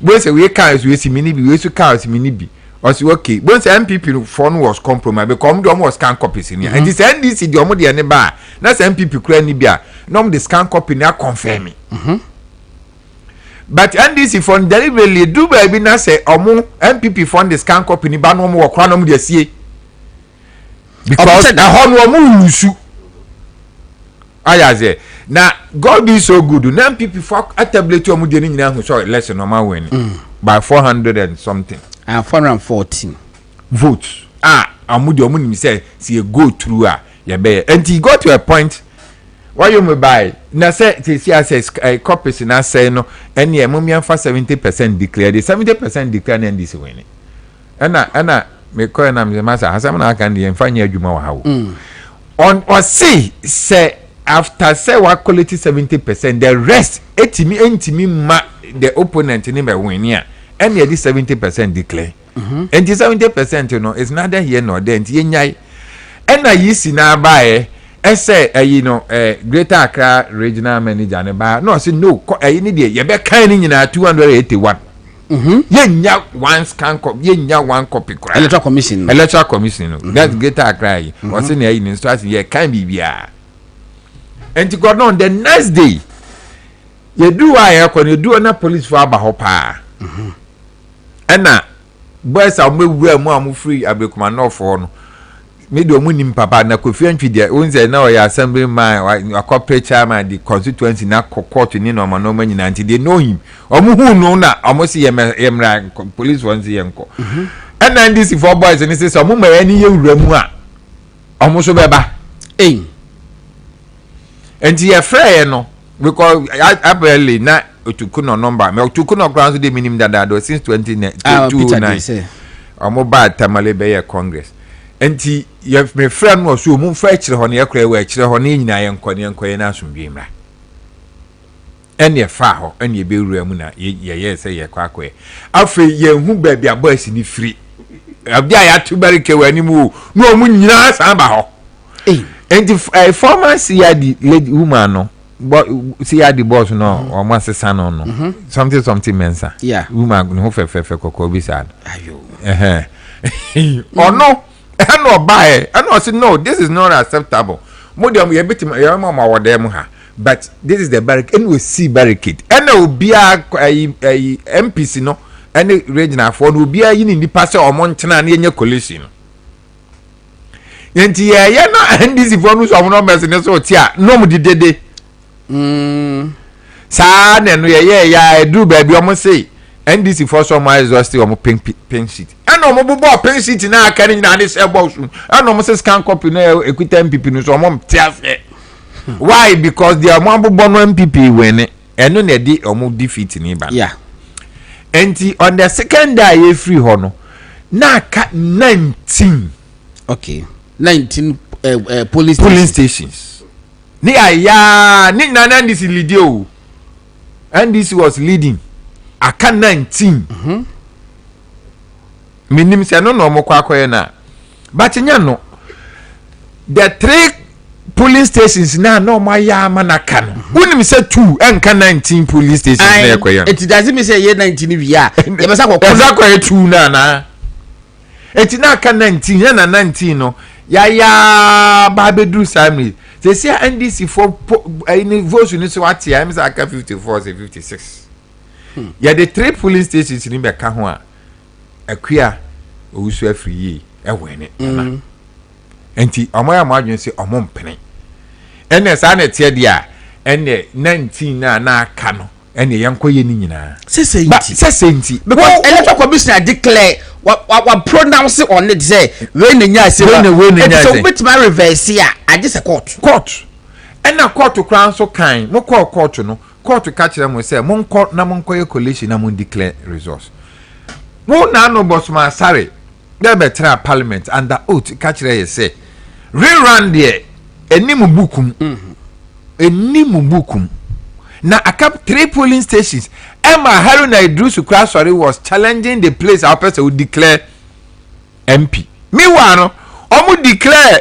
S3: bo say we can we see mini bi we so can see mini bi or say okay bo say MPP phone was compromised because dem was scan copies ni and this NDC di omo de ne ba na say MPP kura ni bia no the scan copy na confirm but NDC phone deliberately do ba bi na say omo MPP phone the scan copy ni ba no mo kura no mo de sie because na ho no mo lusu ayaze na God is so good na MPP for a tablet omo de ni nyina hu so election no ma win by 400 and something
S1: and 414
S3: votes amudi omo ni say see go through ya be and he got to a point why you me buy na say see as copies na say no any emomia for 70% declare the 70% declare na this win ana me ko na me masa hasam na aka ndi mfanya adwuma wa hawo on say after say what quality 70% the rest entimi ma the opponent ni be win ya and the 70% declare and the 70% you know is neither here nor there and yenyai and na yisi na bae say you know Greater Accra regional manager ne ba no say no ni de ye be kan ni nyina 281 yenya one scan copy yenya one copy kra
S1: electoral commission
S3: no that's Greater Accra o say na ni instruction ye kan bibia and God on the next day ye do why you do na police for aba ho pa ena boys are mewura mu am free abekuma no for no me do mu nim papa na Kofi Antwi de onze na o ya assembly man corporate chairman the constituency na court ni no ma no ma nyina nti they know him omu hu no na omo se yemra police ones yenko ena ndisi for boys ni say omu ma ani ye wura mu a omu so beba enti ye frɛ no because apparently na otukuno number me otukuno grounds de minimum dada since 2029 omo ba tamale be ye congress enti ye me friend no so mu fa kire ho ne yakra wa kire ho ne nyina ye nkɔ na asomdwe mra ene fa ho ene be wura mu na ye say ye kwakɔ afi ye hu ba bia boys ni free abia ya to barike wa ni mu no mu nyina san ba ho enti former CID lady woman no but see the boss no or master son no something mensa woman no fe kokko bi sad ayo or no buy and no say no this is not acceptable modem ye bit your mama wo dem ha but this is the barricade and we see barricade and obia MPC no and regional for no obia yin ni pass o mo ntena na yenye coalition Enti ye na NDC for no so no mess ne so tia no mu didede sa na no ye ya edu ba bi o mo say NDC for so my exhausted o mo pink sheet ana o mo bo pink sheet na aka ni na de se bo so ana o mo say scan copy na equita MPP no so o mo tia se why because they are mo bo no MPP win eno na di o mo defeat ni ba
S1: yeah
S3: enti on the second day ye free ho no na aka 19
S1: okay 19 police
S3: stations. Ni aya ni na NDC lead o. NDC was leading. Aka 19. Minim se no no mokwa akoye na. But nya no. The 3 police stations na no maya manaka no. Unim se 2 enka 19 police stations na akoye.
S1: It doesn't mean say ye 19 wi a. E be sa
S3: akoye 2 na. Eti na aka 19 na 19 no. Ya babedu samri they say NDC for any votes ni so what ya say aka 54 say 56 ya the 3 polling stations ni be ka ho a akua owusu afiri e wene na enti omoya madwen say omo mpene ene sa na tie dia ene 19 na aka no ene yankoye ni nyina sesenti
S1: because electoral commissioner declare what pronounce on it say when the nya say so which my reverse here I just a court
S3: and na court crown so kind mo court no court catch them say mon court na mon koye collation na mon declare resource mo na no boss ma Asare dey better parliament under oath catch them say rerun there enimu bukum na akap 3 polling stations Emma Haruna Idrisu Crossroads was challenging the place our person would declare MP. Meanwhile, omu declare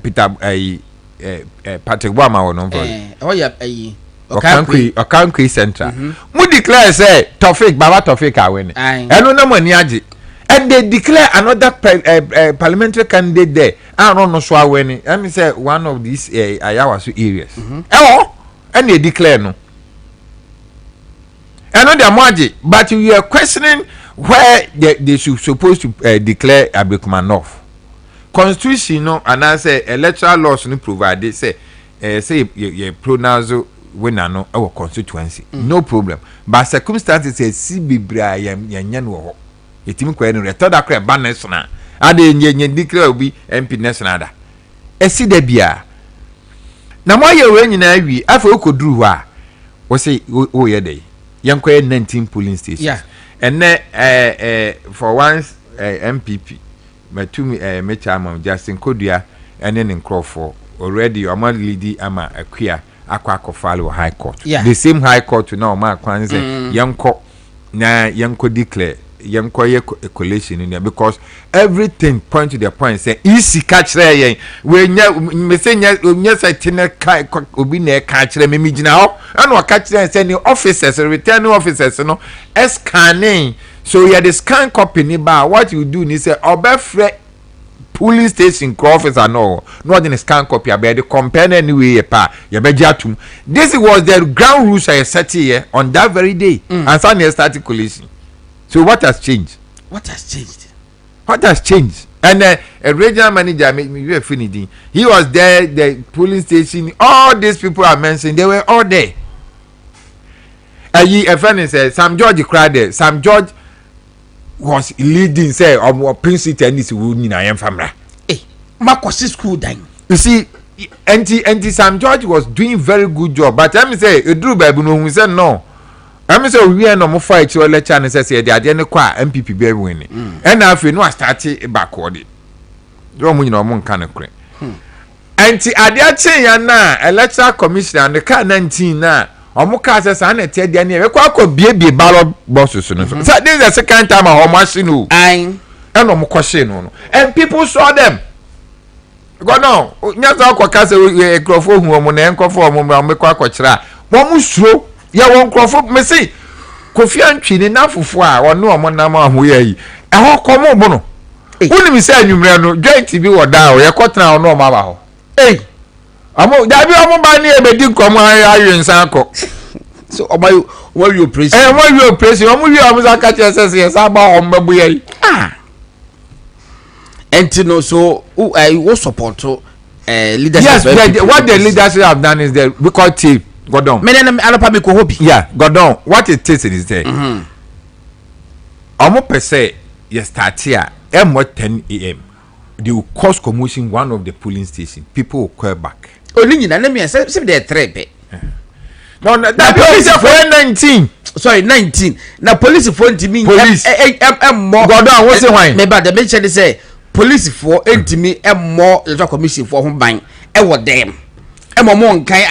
S3: Peter Patrick Bama or no Okankwi Central. Mu declare say Baba Tofik awene. Eno na mo ni age. And they declare another parliamentary candidate there. I don't know so awene. Let me say one of these Ayawasu areas. And they declare no. And on the margin, but we are questioning where they should supposed to declare Abrikumanov. Constitution no, and I say electoral laws no provide. They say you pronounce when I know our constituency, no problem. But circumstances say si bibra yan wo. Etimi kwa no retorda kra ba national. Ade nye declare obi MP national da. Esi da bia. Na mo ye we nyina wi afa okoduru ho a wo say wo ye dey yankoye 19 polling stations
S1: yeah
S3: and for once MPP matumi me chairman Justin Kodua and then Crawford already o ma lead ama akua akwa file high court the same high court now ma kwan say yanko na yanko declare yankoye collation in there because everything point to the point say easy catch there we me say nya say tene kai obi na catch there me gina ho and we catch there say the officers returning officers no scanning so you the scan copy ni ba what you do ni say obefre police station officer no the scan copy about the compare anyway pa you be jatum this was the ground rules I set here on that very day and so started collation. So what has changed?
S1: What has changed?
S3: And a regional manager, he was there, the polling station, all these people are mentioned, they were all there. A friend said, Sam George cried there. Sam George was leading, say, or Prince Tennis would I am family.
S1: Hey, Marcos school dying.
S3: You see, anti Sam George was doing very good job, but let me say, it drew baby who said no. I'm so we are no more fight to lecture and say the idea no kwa MPP be winning. And now if you know I started backward. Don't you know mon can cre. Anti adia chen na electoral commissioner and the car 19 na omuka say say na tie dia ne we kwa bie ballot boxes no. So this is the second time our machine no. And omukoshe no. And people saw them. Go no. Nya za kwa ka say ekrofo hu omo na enkofo omo mekwa akọchira. Mo musuro ya won krofo me say Kofi Antwi na fufu a wonu omo na ma ho yayi ho komo bo no woni mi say anwumre no joint bi woda o ye kotena ono o ma ba ho amo da bi omo ba ni e be di komo ayo nsan ko
S1: so omo you praise
S3: omo you praise omo wi omo za ka che say sa ba omo bu yayi
S1: and you know so who support leadership.
S3: Yes, what the leadership have done is that we call team Godon. Yeah, Godon. What it is there. Almost per se, you start here. 10 a.m. They will cause commotion one of the polling stations. People will call back.
S1: Only let me say they trepe.
S3: No, that police for 19.
S1: Sorry, 19. Now police for to me
S3: police.
S1: More.
S3: Godon, what's the wine?
S1: Maybe the mention say police for me more electoral commission for whom buying. What them? More kind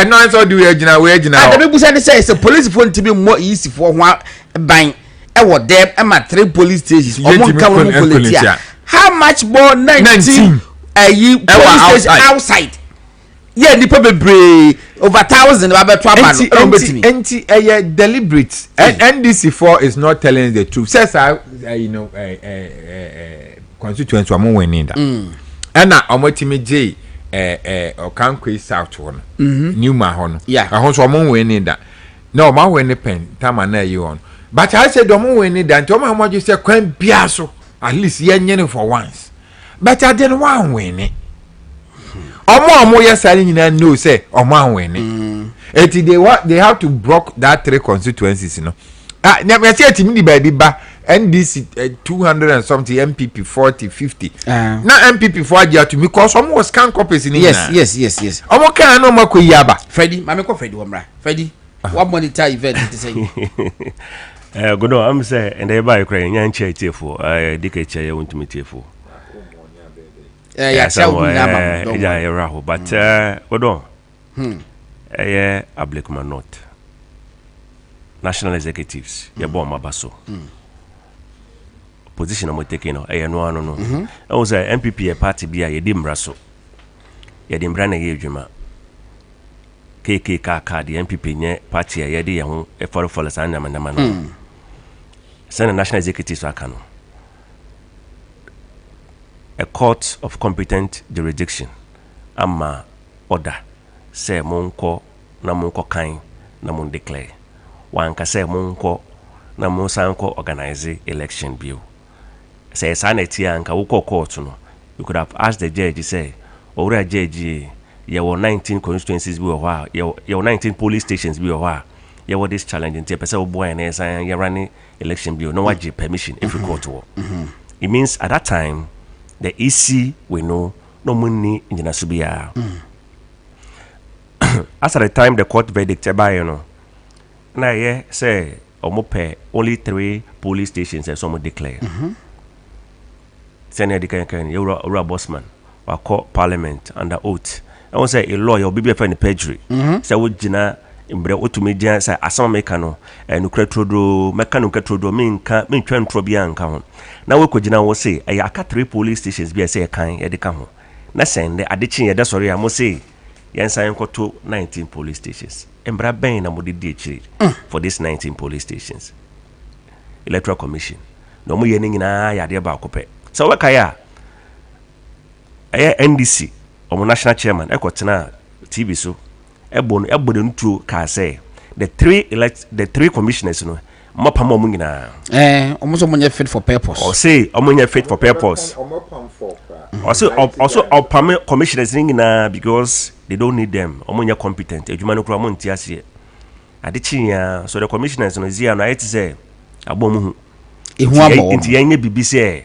S1: of.
S3: No, it's all do we
S1: the people say it's a police for to be more easy for one buying. What them? I'm at 3 police stations. How much more 19 police stations outside? Yeah, the people be over 1,000 about 12
S3: anti deliberate. NDC4 is not telling the truth. Says you know constituents were more winning that. And now Omotimi J Okankwe South one. Newma hon. Yeah. I want some more winning that. No, my winning pen. Tamana you on. But I said, don't win it. Don't tell me you say, "Queen Piasso." At least yen for once. But I didn't want win it. Or more, yes, I didn't know. Say, or more win it. They have to block that 3 constituencies. You know. Never said to me, baby, NDC 200 and something, MPP 40, 50. Now MPP 40 to me because some was can copies in
S1: yes.
S3: Omo can no more yaba.
S1: Freddie, Mamma Freddie, Wamra. Freddie, what monitor event to say?
S2: Good on, I'm saying, and they buy crying, young chair for Dick chair, you want to meet you for. But good on. Ablikuma not. National executives, your bomb abaso. Position I'm taking, no. I was a MPP a party be a dim rasso. Yadim Brana Yajima. KKK, the MPP nye party a yadi yahu a for the Sanya Manamano. Send a national executives akano. A court of competent jurisdiction. Ama order. Say monko na monko kain na mon declare. Wanka say monko na mon sanko organize election bill. Say sanity anka wuko court no. You could have asked the judge say, "Ora judge, you were 19 constituencies be or you were 19 police stations be or you were this challenge in person boy and you running election bill no waji permission if you court war." It means at that time the EC we know no money in Jinasubia. As at the time the court verdict by you know. Now yeah say omope only 3 police stations and some declare. Senior Dikan you're bossman or court parliament under oath. I want say a lawyer will be a perjury. So would Jina imbre otumedia say asam mekano and ukretrodo mekano ukretrodo mean twen trobian count. Now we could Jina will say I aka 3 police stations be say a kind edicamo. Na send the adichin ya sorry I must say yansa to 19 police stations. Embra ben na modi DH for this 19 police stations. Electoral Commission. No mo yening na ya de ba kope. So we kaya NDC or national chairman ekotena TV so ebon ntu ka say the 3 commissioners no mopam omu nyina
S1: almost omunye fit for purpose
S2: or say omunye fit for purpose also opam commissioners nyina because they don't need them omunye competent adwuma no kura mo ntiase adechia so the commissioners no zia no ayet say abomu
S1: ehu abo
S2: nti yenye BBC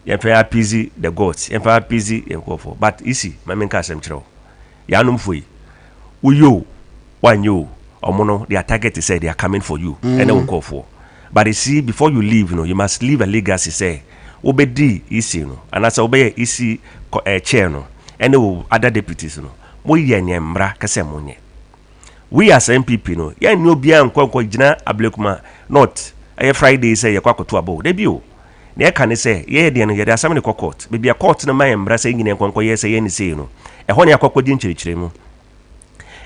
S2: yemfa appease the gods yemfa appease yenkofo but isi mamenka asem kire ya no mfoi uyo wanyo omono their target is say they are coming for you and they will call for but you see before you leave you must leave a legacy say obedi isi no and as obey isi chair no and other deputies no mo ye nyemra kase monye we as MPP no ya ni obia nkwankwa gina Ablekuma not Friday say ye kwakoto abo de bio na can say ye de no ye de asam ne court be a court no my mbra say nyine nkwankwa ye say ye ni say no ho ne akwakodi nchirikire mu.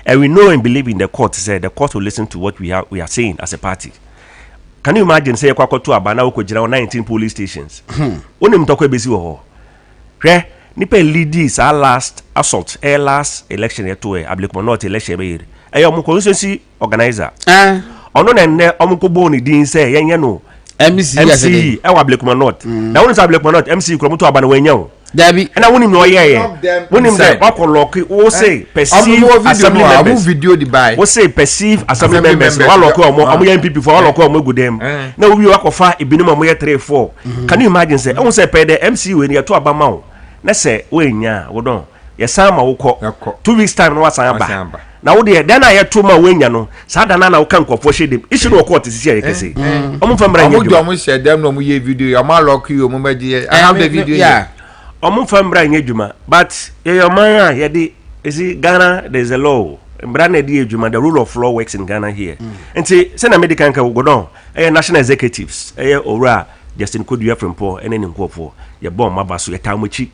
S2: And we know and believe in the court say the court will listen to what we are saying as a party. Can you imagine say kwakoto aba na okojira 19 police stations? Oni mtoko ebesi wo ho. Hwe nipa leaders our last assault last election yeto Ablekuma not election be e yo mo constituency organizer. Ono na ne omukobo ni din say yenye no MC wa Blakuma North na wonu sa Blakuma North MC kro muto aba na wanya o
S1: dabi
S2: na wonim no ye wonim say wakolock wo say perceive assembly members
S3: video di buy
S2: wo say perceive assembly members wa lock omo ya MPP for wa lock omo gudem na wo wi wakofa ebinum omo ye 3 4 can you imagine say won say pay the MC we ne to aba ma wo na say wenya wo don ye san ma wo ko 2 weeks time no wasan aba na wo de den na ye to ma wenya no sa da na wo kan kofo hye issue no court sisi ye kese omo fa mra
S3: nyedum omo share dem no mo ye video omo lock you omo maji I have the video
S2: yeah omo fa mra nyeduma but ye your man ye de is Ghana there's a law mbra na de eduma the rule of law works in Ghana here enti say na medical kan go don national executives owura Justin Kodua Frempo ene ne nkofo ye bon mabaso ye tamochi.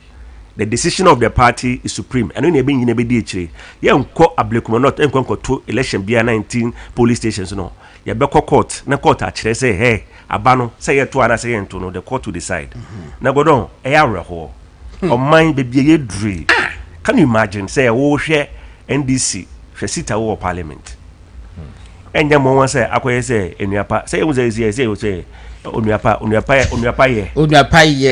S2: The decision of the party is supreme. And when you be in a BDH, you unco a Blakuma North and conquer 2 election BR 19 police stations. No, you be court, na court actually say, hey, Abano, say it to an say to know the court to decide. Now go down, a hour or mine be a dream. Can you imagine, say, oh, share NDC, for sit our parliament? And then one say, I say, in your part, say, it was a say, Onuapa ye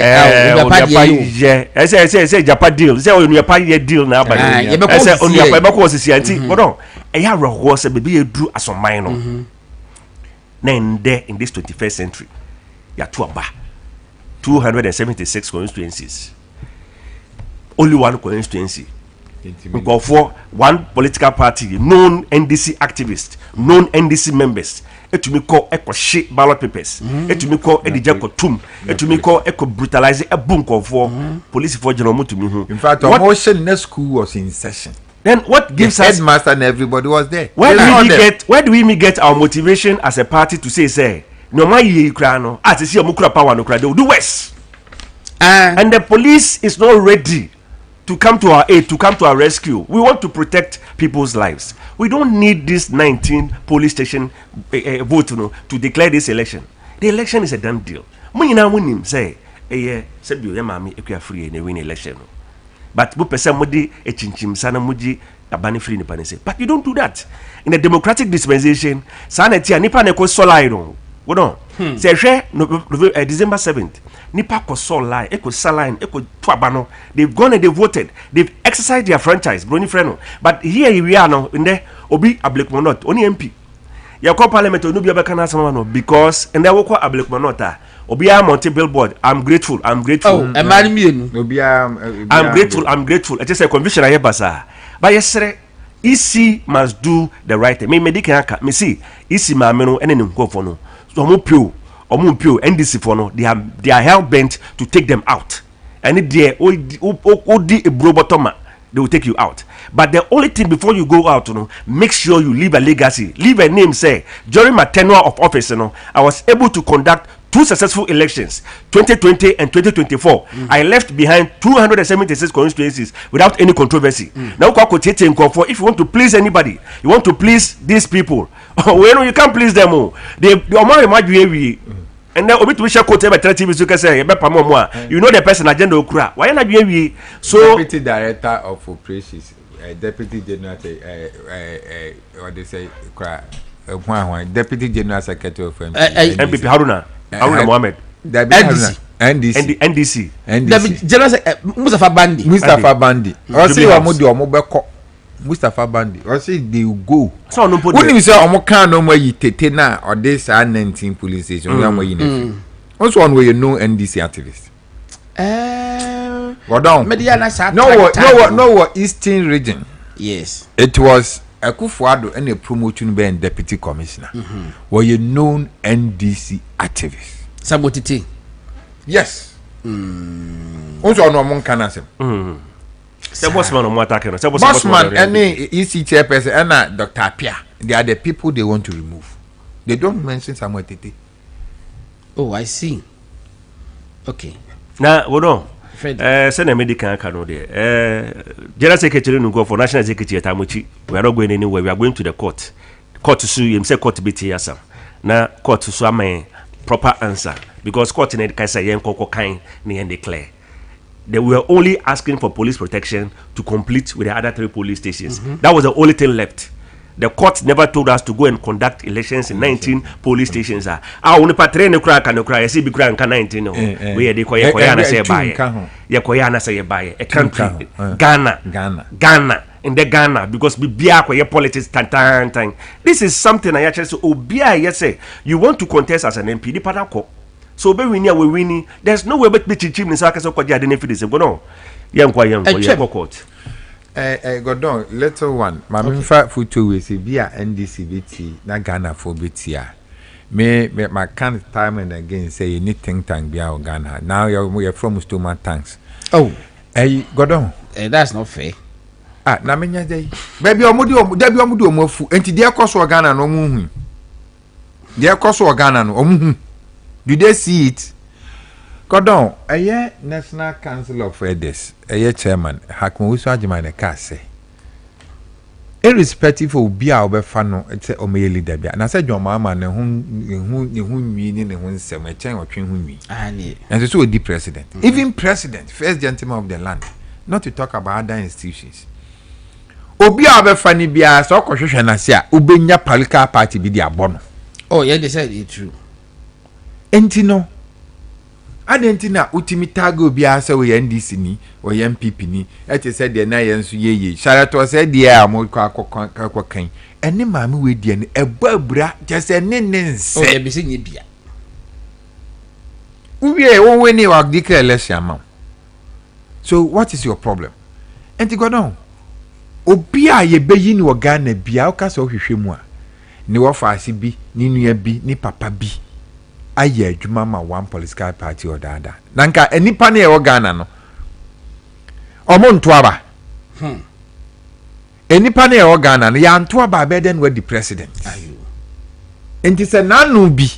S2: say Japan deal say Onuapa ye deal na aba ni say Onuapa e bako osisi anti bodon e ya roho say be edru asoman no na inde in this 21st century ya to aba 276 constituencies only one constituency go for one political party known NDC activists known NDC members etumi call she ballot papers etumi call edija kotum etumi call brutalize ebunko for police for general mutumi hu
S3: in fact our motion in school was in session
S2: then what gives
S3: the
S2: us
S3: headmaster and everybody was there
S2: where do we get our motivation as a party to say no my ye kra no as see omukura power no kra they will do worse and the police is not ready to come to our aid, to come to our rescue. We want to protect people's lives. We don't need this 19 police station vote to declare this election. The election is a done deal. Munim say, Sebio Yamami, Equia free and win election. But we person mudi a chinchim sana muji abani free nipanese. But you don't do that. In a democratic dispensation, sanity and nipa neko solai. Say December 7th. Nipa ko solai, eko saline, eko twabano. They've gone and they voted. They've exercised their franchise, Brony Freno. But here we are now in there. Obi Blakuma North, only MP. Ya call parliament no be abekana samano because and there woko Blakuma North. Obi a monte billboard. I'm grateful.
S1: Oh, Obi
S2: I'm grateful. It is a conviction I basa. But yesterday, EC must do the right thing. Me medical me see EC ma me no ene nkofo no. So Omumpio NDC for no, they are hell bent to take them out. And if they odi a brobotoma, they will take you out. But the only thing before you go out, make sure you leave a legacy, leave a name. Say during my tenure of office, I was able to conduct 2 successful elections, 2020 and 2024. I left behind 276 constituencies without any controversy. Now, if you want to please anybody, you want to please these people, well, you can't please them all. And then we shall quote every TV so say you know the person agenda okura. Why not be so
S3: deputy director of operations, deputy general what they say deputy general secretary of
S2: MPP Haruna Mohammed NDC
S1: General Mustafa Bandi
S3: say omo beko Mustafa Bandi or say they will go so no put when you say omo kan no more yi tete na or this 19 police station we am yi also one way you know NDC activist go down no Eastern region
S1: yes
S3: it was Akufo-Addo and a promotion by deputy commissioner were you known NDC activist
S1: Sabotiti
S3: yes also no mon kan asem
S2: Bossman
S3: any EC chairperson and Dr. Apia, they are the people they want to remove. They don't mention Samuel Tete.
S1: Oh, I see. Okay.
S2: Now, hold on. Send a medical cano there. General Secretary no go for National Secretary Tamuchi. We are not going anywhere. We are going to the court. Court to sue him. Say court to be TSM. Now court to sue my proper answer because court in the case yen koko kind ni declare. They were only asking for police protection to complete with the other 3 police stations. That was the only thing left. the court never told us to go and conduct elections in 19 police stations. Only patre ne kura kan kura yesi bi kura nka 19 no. We ye de koya na say buy. Ye koya na say buy. A country Ghana in the Ghana because bibia koye politics tan. This is something I actually say obia ye say you want to contest as an MP di padako. So be we winning. There's no way but be chichim ni saka so kwaja de ne fidi se no. Yan court.
S3: Godon, little one. My fact for 2 weeks, be a NDCBT, na Ghana for BTR. Me my kind time and again say you need think tank be our Ghana. Now you're from Stoma tanks.
S1: Oh,
S3: Godon.
S1: That's not fair.
S3: Na menya day. Baby omudu omofu. Enti dia koso Ghana no muhu. Dia koso Ghana no omuhu. Do they see it? Godon, National Council of Elders, chairman, Hakmo Wiso Ajimane ka say. Irrespective of bia obefano, it's a omeye leader bia. Na say John Mama ne hu nwi ni ne hu nsem e chen otwe hu nwi. And so the president. Even president, first gentleman of the land, not to talk about other institutions. Obi obefani bia so kohwehwe na se a obenya political party bi di abono.
S1: Oh, yeah, they said it true.
S3: Entino Adentina utimi tago bia se we NDC ni o MPP ni ete said de na yenso yeye Sharato said de a mo kan ene maame we die ne ebabura jese ne nse
S1: o ye bi se nye bia
S3: uwie won we ni wa declare election ma. So what is your problem? Enti godon obi a ye beyi ni wo Ghana bia o ka so hwehwe mu a ni wo fa ase bi ni nua bi ni papa bi aye adwuma ma one political party or dada nanka enipa na e Ghana no omo ntoaba enipa na e Ghana no ya ntoaba be den we the president ayo enti se nanu bi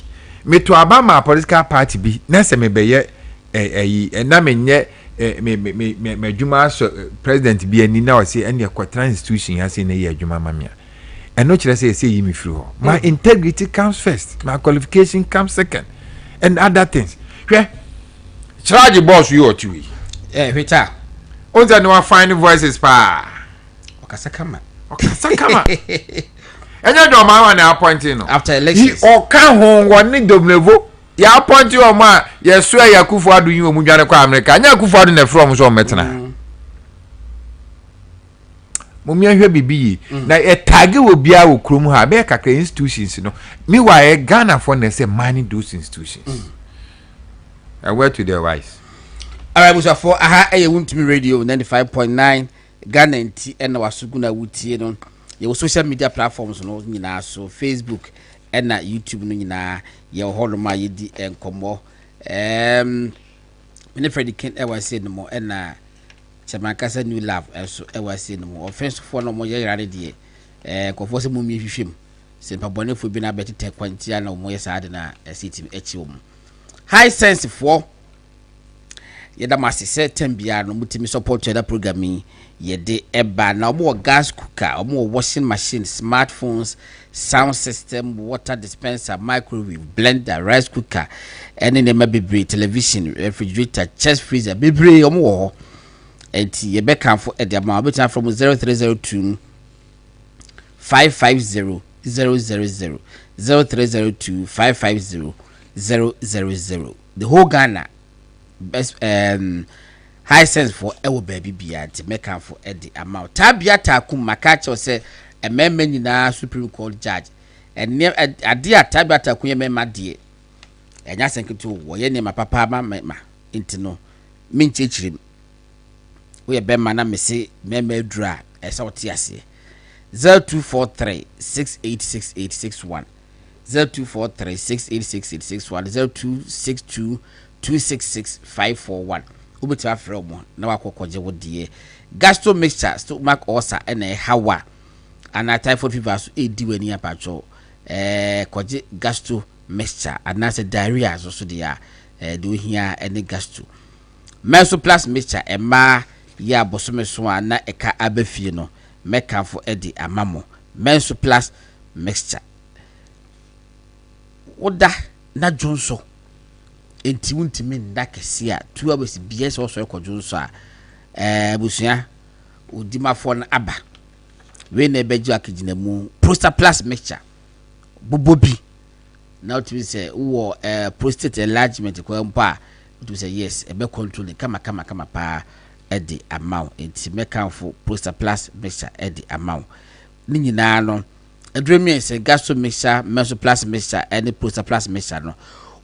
S3: metoaba ma political party bi na se me beye na menye me adwuma so president bi ani na o se ene kwatra institution ya se na ye adwuma ma me and no chere say yi me free ho my integrity comes first, my qualification comes second, and other things. Hwe charge boss you or two
S1: hweta
S3: onza no find voices pa
S1: okasa kama
S3: enya do ma wa na appointing no
S1: after elections
S3: o ka ho woni domlevo ya appoint o ma ye so ya kufu adu yin o mu dwane kwa America anya kufu adu na from so metena mumia hwe bibi na e tag wo bia wo krom ha be kakra institutions no me wa e Ghana for na say manage those institutions. I went to their wise.
S1: Alright, so for aha e wuntumi radio 95.9 Ghana nti e na wasuguna wutie no ye social media platforms no nyina so Facebook e na YouTube no nyina ye holo ma ye di enkomo me Freddy Ken e was say no mo e na Chamakasa New Love so e was say no mo offense for no mo ye yare de kofo se mo mi hwehwem se pabone fo bi na betete kwantia na mo ye saade na city echi wo high sense for yeda masese tembia no mutimi support the programming yede eba na omo gas cooker omo washing machine smartphones sound system water dispenser microwave blender rice cooker ene ne mabebre television refrigerator chest freezer bebre omo wo enti ye be kan for e de ma obetan from 0302 550 000 0302 550 000. The whole Ghana best high sense for ewo baby bia to make am for the amount tabia takum makacho say a member nyina Supreme Court judge and near adia tabia takum ye memma die enya senketo wo ye ne ma papa ma intino minchichirim we be ma na me say memma dura esa wote ase 0243 686861 0243 686861 0262266541 ubetiwa fremo na wakokoje wodie gastro mixture stomach ulcer ene hawa ana typhoid fever so ediwani apacho koje gastro mixture ana se diarrhea so dia do hia ene gastro menso plus mixture ema ya bosome so ana eka abafie no meka fo edi amamo menso plus mixture oda na jonso enti wuntimi nda kese a 2 hours BS also ekwojonso a busua odimafo na aba we na ebeji akigina mu prostate plus mixture bobobi now to say who prostate enlargement ko mpa to say yes e be control kama pa at the amount it make for prostate plus mixture at the amount ni nyina no adremi say gastro mixture meso plus mixture and prostate plus mixture no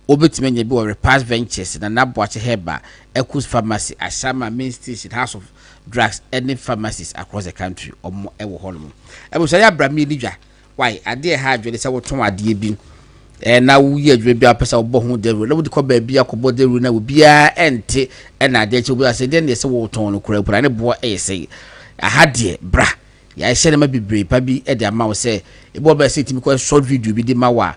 S1: obetime nya bi o repass ventures na naboache heba Ekus pharmacy Ashama main station house of drugs any pharmacies across the country omo ewo hono e bo say abrami lidwa why ade ha adwele say woton ade bi na wuye adwele bi apesa obo ho deru na wudi ko ba bi akobo deru na obi a ente na ade che obi say den ne say woton no kura pura ne bo say ahade bra ya hye ne ma bibre pa bi e de ama wo say e bo ba say timi ko short video bi de ma wa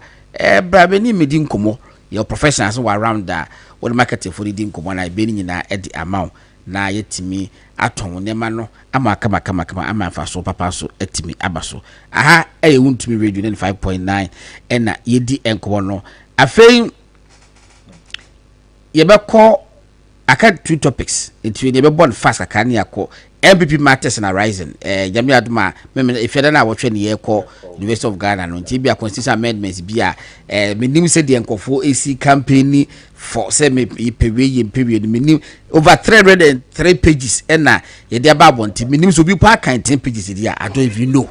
S1: bra be ni medi nkomo your professionals who are around that what market for the dinko na be ni na e the amount na yetimi aton ne ma no ama kama ama fa so papa so etimi abaso aha e wuntumi radio 5.9 na yedi enko no afei ye be call aka two topics it we be born fast aka ne yakọ MPP matters na rising jami aduma me if you na watch ne ye call University of Ghana no nti bia constitution amendments bia menim se de enkofo AC campaign for say me period menim over 303 pages na ye de ababo nti menim so bi pa kan 10 pages dia I don't even know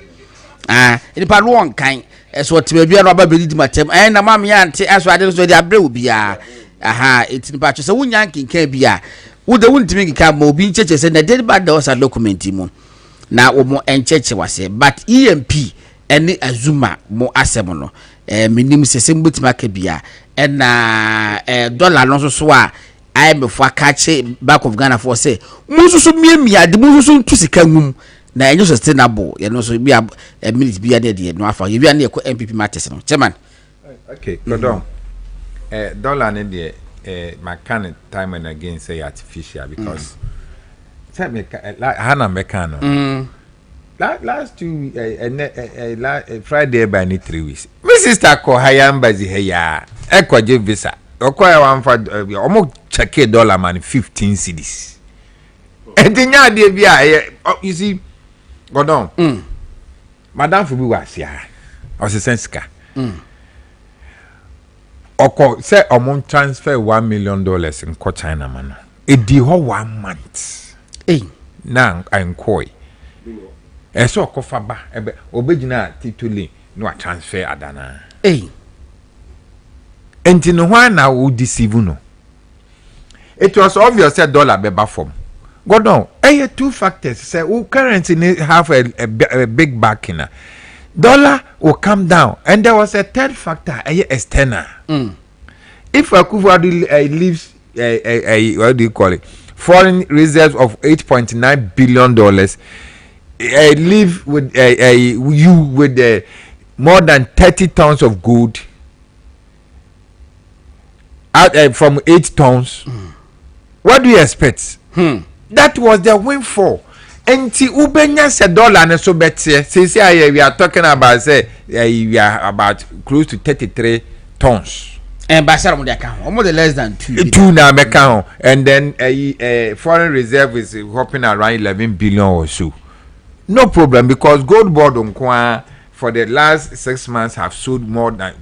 S1: any pa no one kan so tiba bia no ababeli di matem na mam ya nti aso ade so de abre obia aha it ni pa so wunya nkinkan bia wo de wuntimi nkinkan ma obi ncheche se na de ba da osa document mu na wo mo encheche wase but EMP eni azuma mo asem no minim sese mbutima ka bia na dollar no so a IMF akache back of Ghana for say mususu miemia de mususu ntusika ngum na enyo sustainable ye no so bia minute bia de no afa ye bia na ekọ MPP matters no chairman
S3: okay pardon dollar ne de my kind time and again say artificial because say me hana mekano last 2 Friday by ni 3 weeks my sister ko hayambazi heya ekwaje visa okoya wanfa omo check dollar man 15 cedis entinya de bia you see godon madam fubi wasia o se senska oko say omo transfer $1 million in ko China man e di ho 1 month na ankoi eso kofa ba ebe obegina tituli no a transfer adana enti no hwan na wo deceive no it was obvious that dollar be ba form godon two factors say who currency have a big backing dollar will come down and there was a third factor external if Akufo-Addo leaves what do you call it foreign reserves of $8.9 billion live with you with more than 30 tons of gold out from 8 tons. What do you expect? That was the windfall. And ti ubenya se dollar na so betie. Say we are talking about we are about close to 33 tons.
S1: And basara mo de account almost less than 2
S3: na account and then foreign reserve is hopping around 11 billion or so. No problem because gold board for the last 6 months have sold more than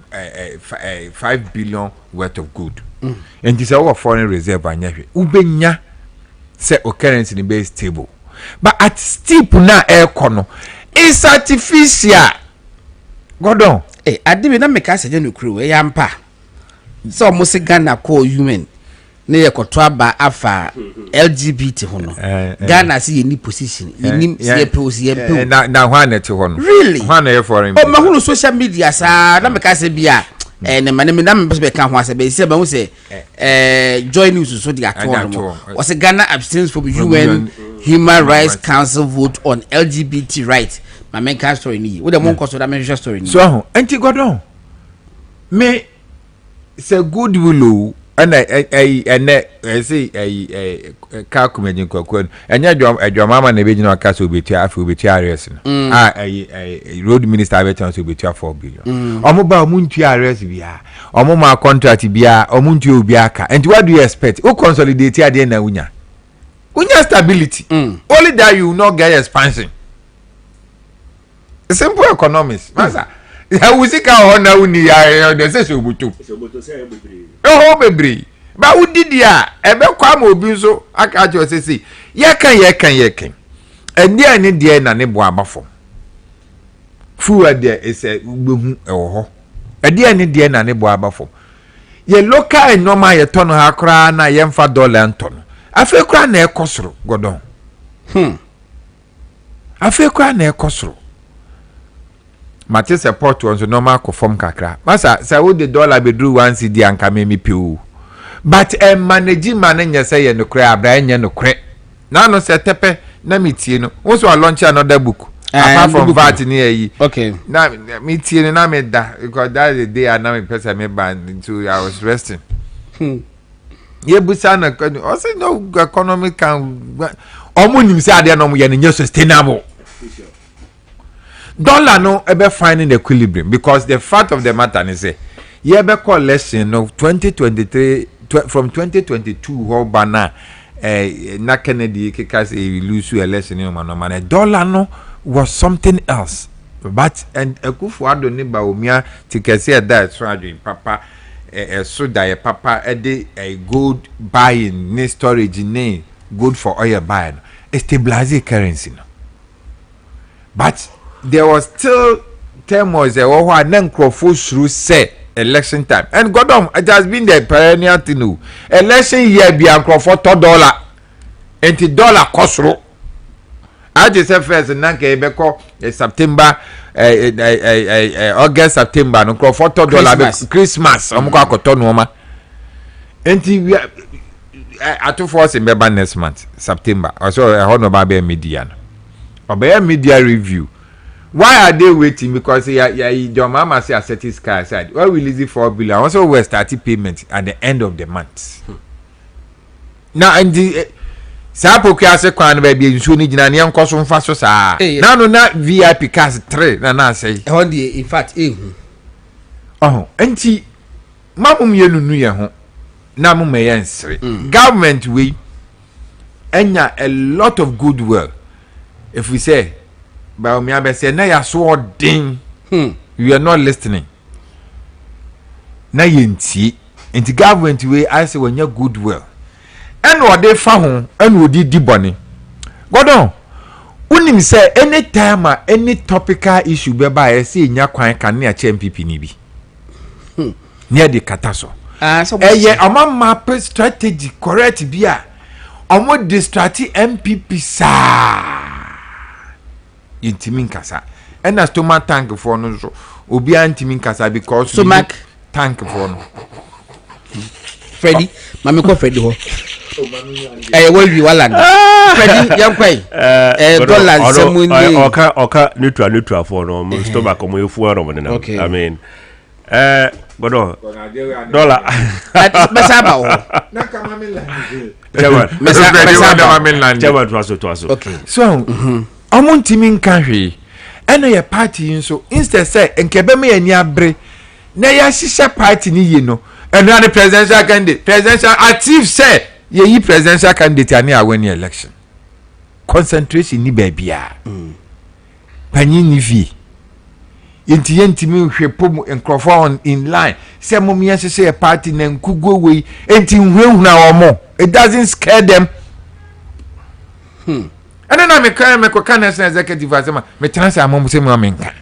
S3: 5 billion worth of gold. And this is our foreign reserve ubenya say o currency ni be stable. But at steep na econo is artificial. Godon.
S1: Adibi na meka se je no kru e yampa. So mo se Ghana call human ne ye koto aba afa LGBT hono Ghana si ni position ni se posi
S3: na hwan na te hono
S1: really
S3: hwan na ye foreign
S1: o ma hunu social media sa na me ka se bia ne ma na me be ka ho ase be se ba hu se join news so dia to no o se Ghana abstains from UN Human Rights Council vote on LGBT rights ma men ka story ni wo de mon koso da men story ni
S3: so anti godon me say good will and I say car comedian kokon enya adwamama na beji na kasa obeti afi obeti arrest road minister beton so obeti 4 billion omo ba omo ntu arrest bia omo ma contract bia omo ntu obi aka and what do you expect o consolidate ade na unya stability only that you not get expansion simple economics masa ya wusika ho na uni ya de se obuto oh bebre ba udidi a ebe kwa ma obi nso aka ajo sesi ye kan eni ani de na ne bo abafo fuwa de ese ugbehu ewo ho edi ani de na ne bo abafo ye local normal ye tono ha kra na ye mfa dollar ntono afi kra na ekosoro godon afi kra na ekosoro mate support on so normal ko form kakra masa say wo the dollar be do 1 cedi anka me piu but manage nya say ye no kra abra nya no kre na no se tepe na metie no wo so launch another book apart from VAT ni yi
S1: okay
S3: na metie ni na me da because that the day I na me person me ban so I was resting ye busa na o say no economic can omo nim say ade na omo ye no sustainable dollar no ebe finding equilibrium because the fact of the matter is say ye be call lesson no 2023 from 2022 ho bana na Kennedy because he lose election no man dollar no was something else but and Akufo-Addo ne ba omia tikese that so adwin papa so da papa a gold buying ne storage ne good for oil buying stabilize currency no but there was still turmoil there who na nkrofo through say election time and godom it has been the perennial thing election year be nkrofo $1 enti dollar kosro I just say first na ke be ko September August September no nkrofo $1 Christmas omko akoto no ma enti we atofo se be next month September also hono ba be media no obe media review. Why are they waiting? Because your mama say a certain sky side. Why we release 4 billion? Also, we start payment at the end of the month. Now, and the Sapo Kiase Kwan baby, you should need an young costume fast. Now, no, not VIP cast 3. Nana say,
S1: in fact,
S3: oh, auntie, Mamma, you knew your home. Namu may answer. Government, we enya a lot of goodwill. If we say, but me abe say na ya so ding you are not listening na yenti enti government we I say when you goodwill and what they fa ho and wo di boni godon unim say anytime any topical issue be ba e say nya kwan kan na MPP ni bi near the kataso so ye amama strategy correct bia omo distract MPP sa intimi nkasa and as stomach tank for no so obi antimi nkasa because
S1: stomach
S3: tank for no
S1: Freddy mami ko Freddy ho we wi wala Freddy yankwai dollar semunni
S2: oka neutral for no stomach mo efu oro no
S1: okay.
S2: I mean godo dollar
S1: mesa ba ho
S3: na kama mainland
S2: mesa mainland to aso
S1: okay
S3: so omuntimi nka hwe eno ye party nso instead say nkebe me ani abre na ya shisha party ni ye no eno ani presidential active say ye yi presidential candidate ani awin election concentration ni babia panyi ni fi yentimi hwe pom nkrofo on in line say mom ye shisha party na nkugo we enti nhwehuna omo it doesn't scare them and then me can executive asema me transfer amom se me amenka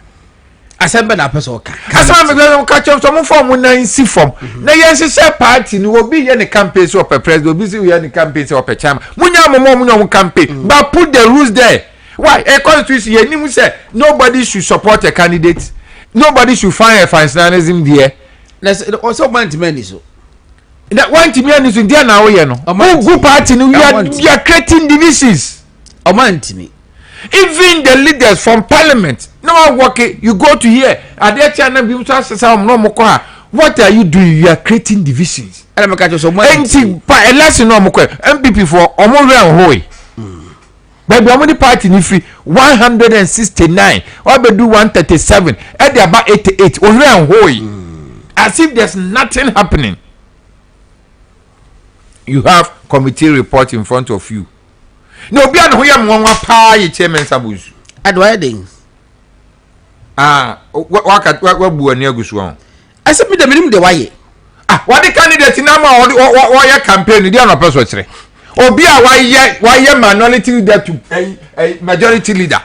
S1: asembe na person ka
S3: asema me catch up some form na insi form na yes share party ni obi ye ne campaign so per president obi si ye ne campaign so per chairman munya campaign but put the rules there why a constitution ye nim say nobody should support a candidate nobody should find a financialism there
S1: let's also want many so
S3: that want to be is there now you know who party we are creating divisions. Even the leaders from parliament no working you go to here what are you doing? You are creating divisions election no MPP for omo baby how many party ni free 169 or be do 137 at the about 88 as if there's nothing happening. You have committee report in front of you. No, be an hoya mwa pa ye chairman sabuzu.
S1: Adwarding.
S3: What bu ani agusu on.
S1: Ase me de minim de waye.
S3: What the candidate na ma what campaign dey on person kire. Obi a why minority leader to a majority leader.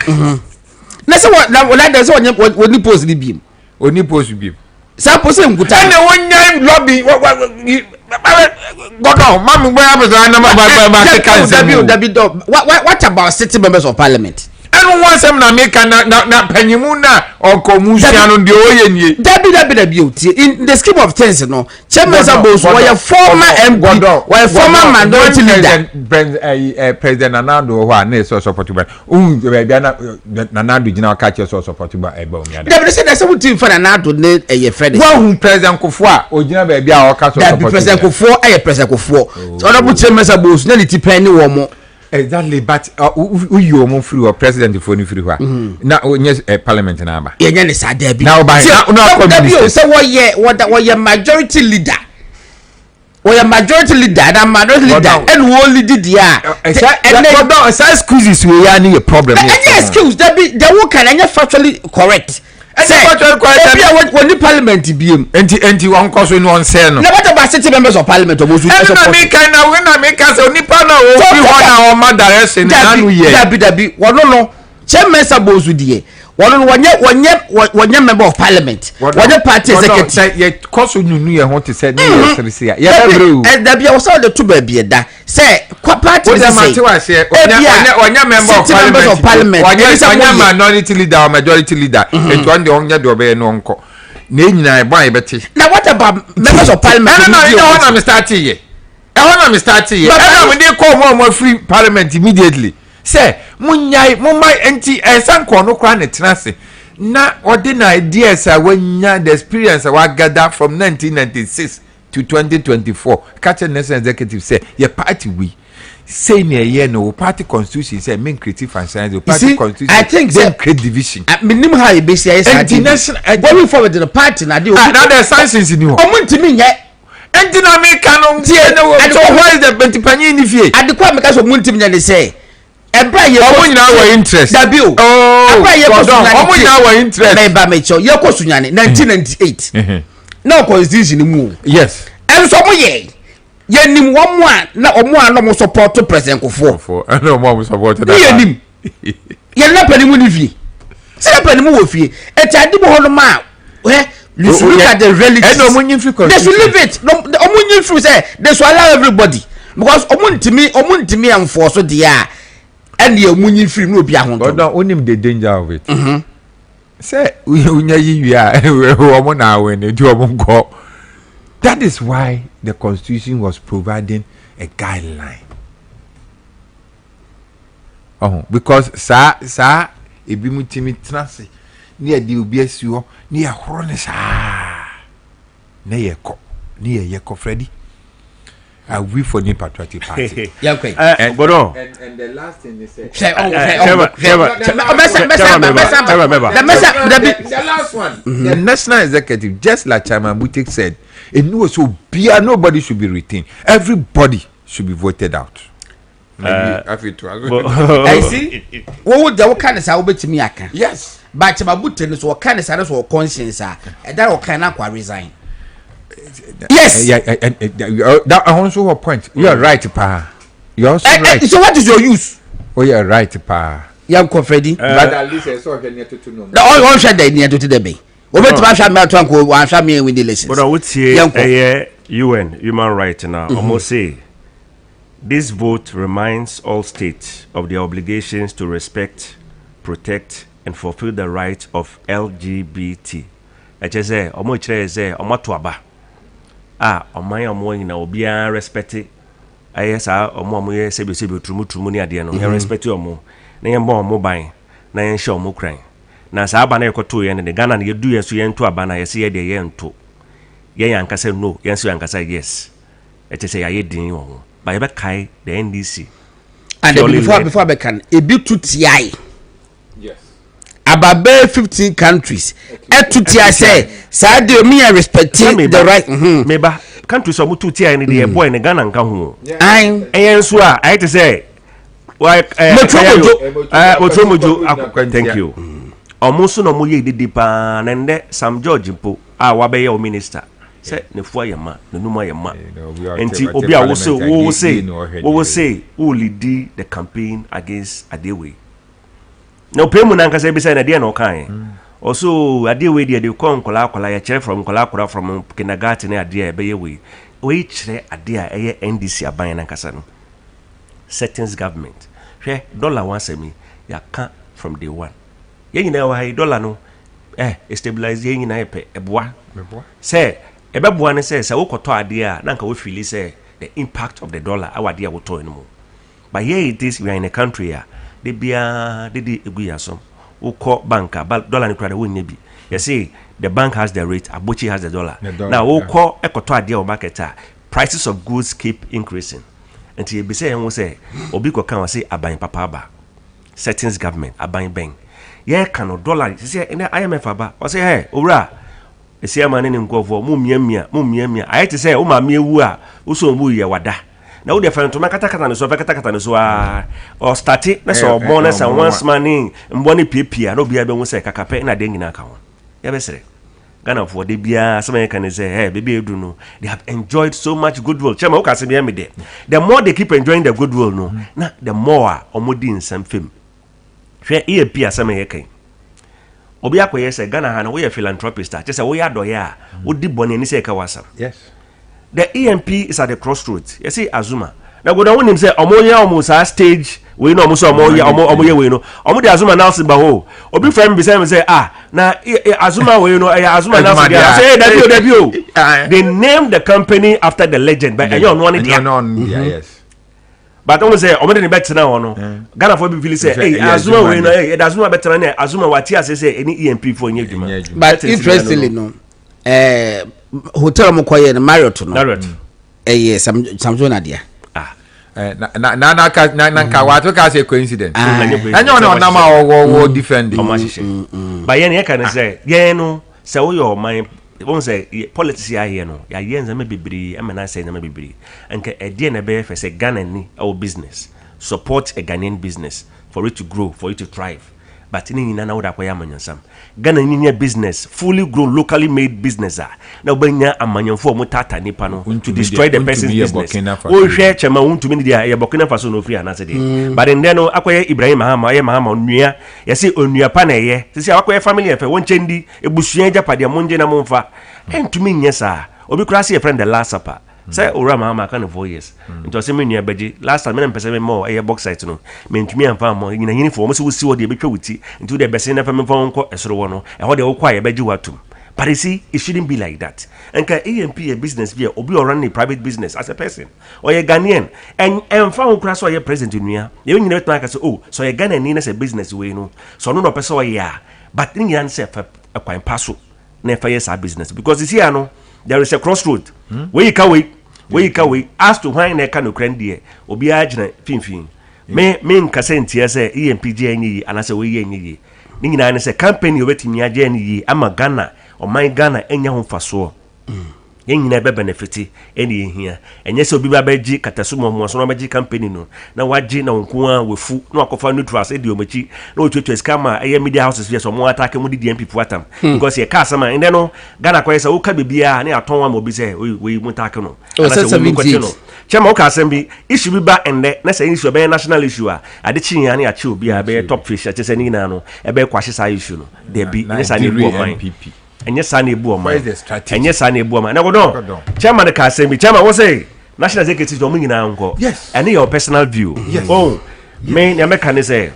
S1: Na se na dey se woni post ni biem.
S3: Oni post biem.
S1: Sa post nkuta.
S3: And won lobby God on mama boy abeza na
S1: what about city members of parliament?
S3: And one sem na make na panyimu na onkomusia no de oye nie.
S1: In the scheme of things no. Chairman Sabos was former MP, was former minority leader.
S3: President Nanado who na so support ba. Nanado gina ka che so support ba e ba omi ada.
S1: Say na 17 for Nanado ne e friend.
S3: Who President Kofo a ogina ba bia o ka so support.
S1: President Kofo e President Kofo. Honorable Chairman Sabos na ti pen ni wo mo.
S3: Exactly, but you are free or president for any free. Now, yes, a parliament number.
S1: Yes, I dare be.
S3: Now, by now,
S1: so what your majority leader? Or your majority leader, and minority leader, and who only did and
S3: excuses we are near a problem.
S1: Excuse, there will can and factually correct. When the parliament be
S3: and you won't cause one say no.
S1: What about city members of parliament or most?
S3: When I make us only panel or mother
S1: that be one no Chairman Sabos with ye. One member of parliament. One party executive.
S3: Yet, cause you knew you want to say,
S1: yeah, there be also the two baby that say, party
S3: member of parliament, one minority leader or majority leader, and one the only dobe no uncle. Nay, buy betty.
S1: Now, what about members of parliament?
S3: I want to start here. I want to start here. When they call more free parliament immediately. Say, Munyai, Mumbai, anti, and some corner crown at Tenassi. Na ordinary ideas are when the experience I gathered from 1996 to 2024. Catching National Executive say, your party we say near year no party constitution say main creative and science party constitution.
S1: I think they
S3: create division.
S1: Minimum high base is going forward to the party now.
S3: Now there's science in you. And dynamic canon. And so why is the Pentipani if you at the quite because of Muntim say. Ebra ye ko our interest.
S1: That bill. Ebra ye ko
S3: our interest.
S1: Neighbor mecho ye ko sunyane 1998. No constitution mu.
S3: Yes.
S1: And so mo ye nim one one na omo an no support to President Kofo.
S3: And no more support that.
S1: Ye nim. Ye na pani mu ni fie. Se pani mu wo fie. E ti ade mo hono ma. Look at the reality.
S3: And no money free.
S1: They should leave it. No omo free say they should allow everybody because omo am force so dia. And the munyin free no be ahon.
S3: But no onim the danger of it. Say we are na when do go. That is why the constitution was providing a guideline. Because sa ebi mutimi transi near the obi asuo near horne sa na ye ko Freddy. We for New Patriotic Party.
S1: Yeah, okay.
S3: And the last thing they say. The last one. The national executive, just like Chairman Butik said, it was so nobody should be retained. Everybody should be voted out.
S1: I see. What would the kind of say to me?
S3: Yes.
S1: But Chairman Butik is what kind of say for conscience, and that kind of resign. Yes.
S3: That also a point. You are right, Pa. You are also right.
S1: So what is your use?
S3: Oh, you are right, Pa.
S1: Young Freddy.
S3: But at least I saw the near to know.
S1: The all shot the near to the bay. Over to my family, one family with the lessons.
S2: But I would say UN human rights now. Almost say this vote reminds all states of their obligations to respect, protect, and fulfill the rights of LGBT. I just say, almost say, Omatuaba. Omo na obia respect ayesa omo ye sebe trumu ni ade no ye respect omo na ye mbo omo ban na ye hye omo kran na sa aba na ye koto ye ne Ghana na ye du ye so ye nto aba na ye se ye de ye nto ye yankasa no ye so yankasa yes e che say ye din wo ba ye be kai the NDC
S1: and before be can e bi tuti about 15 countries. Etutia say, "Sadio me respecting the right."
S2: Meba countries are mutu tia ni the boy in Ghana nka ho.
S1: Aye.
S2: Enso a I to say, why? Thank you. almost no more ye dipa and Sam George po wabe your minister say ne fo yema ne numa yema enti obi a wo say who lead the campaign against Adewe no pemu na nkasa be say na de na okan also Adewe de kon kola ya chere from kola from kindergarten ade be ye we chere ade a eye NDC aban na nkasa no settings government hwe dollar once me ya kan from day one ye nyina wa dollar no stabilize ye nyina epe eboa say ebeboa ne say wo koto ade a na nka wo feel say the impact of the dollar awade a wo to no but here it is, we are in a country they be egu yasom wo ko banka dollar ne kura wo nyebi you see the bank has the rate Abuchi has the dollar now wo ko ekoto ade o market prices of goods keep increasing until you be say won say obi ko kan say aban papa aba settings government aban bank ye kan no dollar say in the IMF aba o say hey owura esi amane ne nkofo mu miamia ayete say o ma miewu a wo so mu ye wada na wo de fa ntoma katakata no so fa katakata no so o start na so bonus and once money mboni pipia no bia be wo say kakape na de nyina ka ho ya be sere Ghana for the bia some can say hey baby edu no they have enjoyed so much goodwill chema o ka se bia me de the more they keep enjoying the goodwill no na the more omodi nsam fem hwe EAP asama ye kan obi akoye say Ghana ha na we philanthropist a say we adoye a odi bone ni say ka wasam
S3: yes
S2: the EMP is at the crossroads you see Azuma na go down when him say omo stage we no omo we no omo the Azuma now say ba ho obi friend be say na Azuma we no Azuma now say hey they named the company after the legend but you no one
S3: yes
S2: but omo say omo dey better now no Ghana for be feel say hey Azuma we no hey Azuma better na Azuma wati say any EMP for nye dwuma
S1: but interestingly no hotel mo koye na Marriott no yes Samsung adia
S3: na nka wato ka say coincidence anyo no na ma wo defend
S2: but yen can say yen no say wo your mind won say politics here no ya yen za me bibiri e me na say na me bibiri enka e die na be fe say Ghana ni our business support a Ghanaian business for it to grow, for it to thrive. But in na would acquire manyansam. Ghana ni business, fully grown, locally made business. Now benya amanyan for mutata nipa no to destroy the person's business. Oh share chema unto me dia ya Burkina Faso no free anase dey. But in there no acquire Ibrahim Mahama onua. Ya say onua pa na ye. Say acquire family efe won chendi ebusua japade monje na monfa. Entumi nyesa. Obi kura say friend the last supper. Say ora mama kan 4 years nto se me nua beji last time me pese me mo e box site no me ntumi amfa mo nyina nyini fo mo se wosi wo de betwa wuti nto de bese na fa me fo nko esoro wo no e ho de wo kwa ye beji watum. But you see, it shouldn't be like that. And can EMP a business be or be running a private business as a person or a Ghanaian and found crash or your president in here. You know like I say, oh, so a Ghanaian is a business way no. So no person yeah. But in the answer a quite passo never yes our business because you see I know there is a crossroad where you can wait as to why ne can ukraine there obi agina finfin me nkase ntia say EMPG anyi anase we ye anyi ni nyina ne say campaign obetimi age anyi ama Ghana o man Ghana enya ho faso yen nyina be benefit eni ehia enye se obi ba baji katasomo mo so no baji campaign no na waji na nko a wefu na akofa neutrals e di omachi na otwetwe scammer eye media houses we so mo attack mo di DMP puatam because ye ka sama ende no Ghana kwa say wo ka bibia na aton wa mo bi say we mo attack no chema o ka asem issue bi ba ende na say issue be national issue a ade chi ya na ya chi obi a be top fish a chese ni na no e be kwahye sa issue no there be ni sa ni bu o man enye sa na ebu o man enye sa na ebu o man na go don chairman ka say me chairman wo say national executive o mu nyina nko and your personal view oh me na me kan say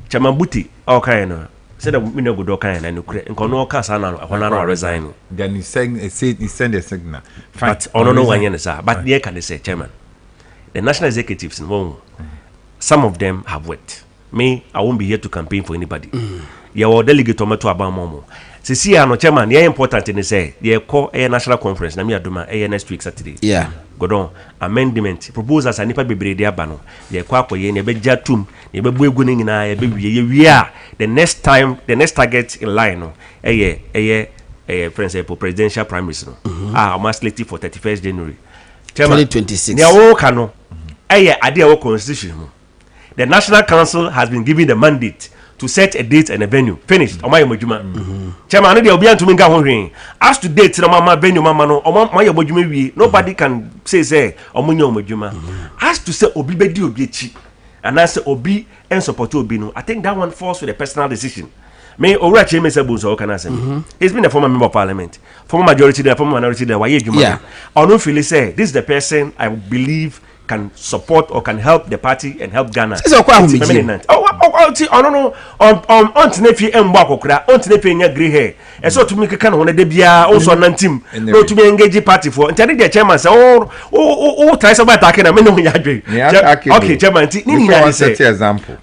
S2: chairman buti o kan no say that me no go do kan na no kure nko no ka sa na ho na no resign
S3: then he send a signal
S2: but ono no one sir but they can say chairman the national executives some of them have worked. Me I won't be here to campaign for anybody. Your delegate to Abamomo. See, no chairman, yeah, important in say, yeah, call a national conference, na me aduma next week Saturday. Yeah. Go down. Amendment. Proposals are nipa bebre dia bano. Yeah, kwa ye ne be jatum, ye be buegu ni na ye be we are the next target in line no. Friends for presidential primaries no. Almost slated for 31st January. Chairman,
S1: 2026.
S2: Ne wo kano. Ade wo constitution no. The National Council has been given the mandate to set a date and a venue. Finished. Omaya Mojuma. Chairman, I know be to minga hungry. As to date, no mama venue, mama no. Omaya Mojuma. Nobody can say Omunyo Mojuma. As to say Obi Bedi Obichi, and I say Obi and support Obi no. I think that one falls with a personal decision. May Ora Cheme Sabuzo can I say? He's been a former member of parliament, former majority there, former minority there. Why you? Or no, Philly say this is the person I believe can support or can help the party and help Ghana.
S1: Oh,
S2: I don't know. On Tinefi and Bakokra, on Tinefi and grey hair. And so to make a kind of Debia also on team. No to be engaged party for. And telling the chairman say, try some attacking a minimum. Okay, chairman.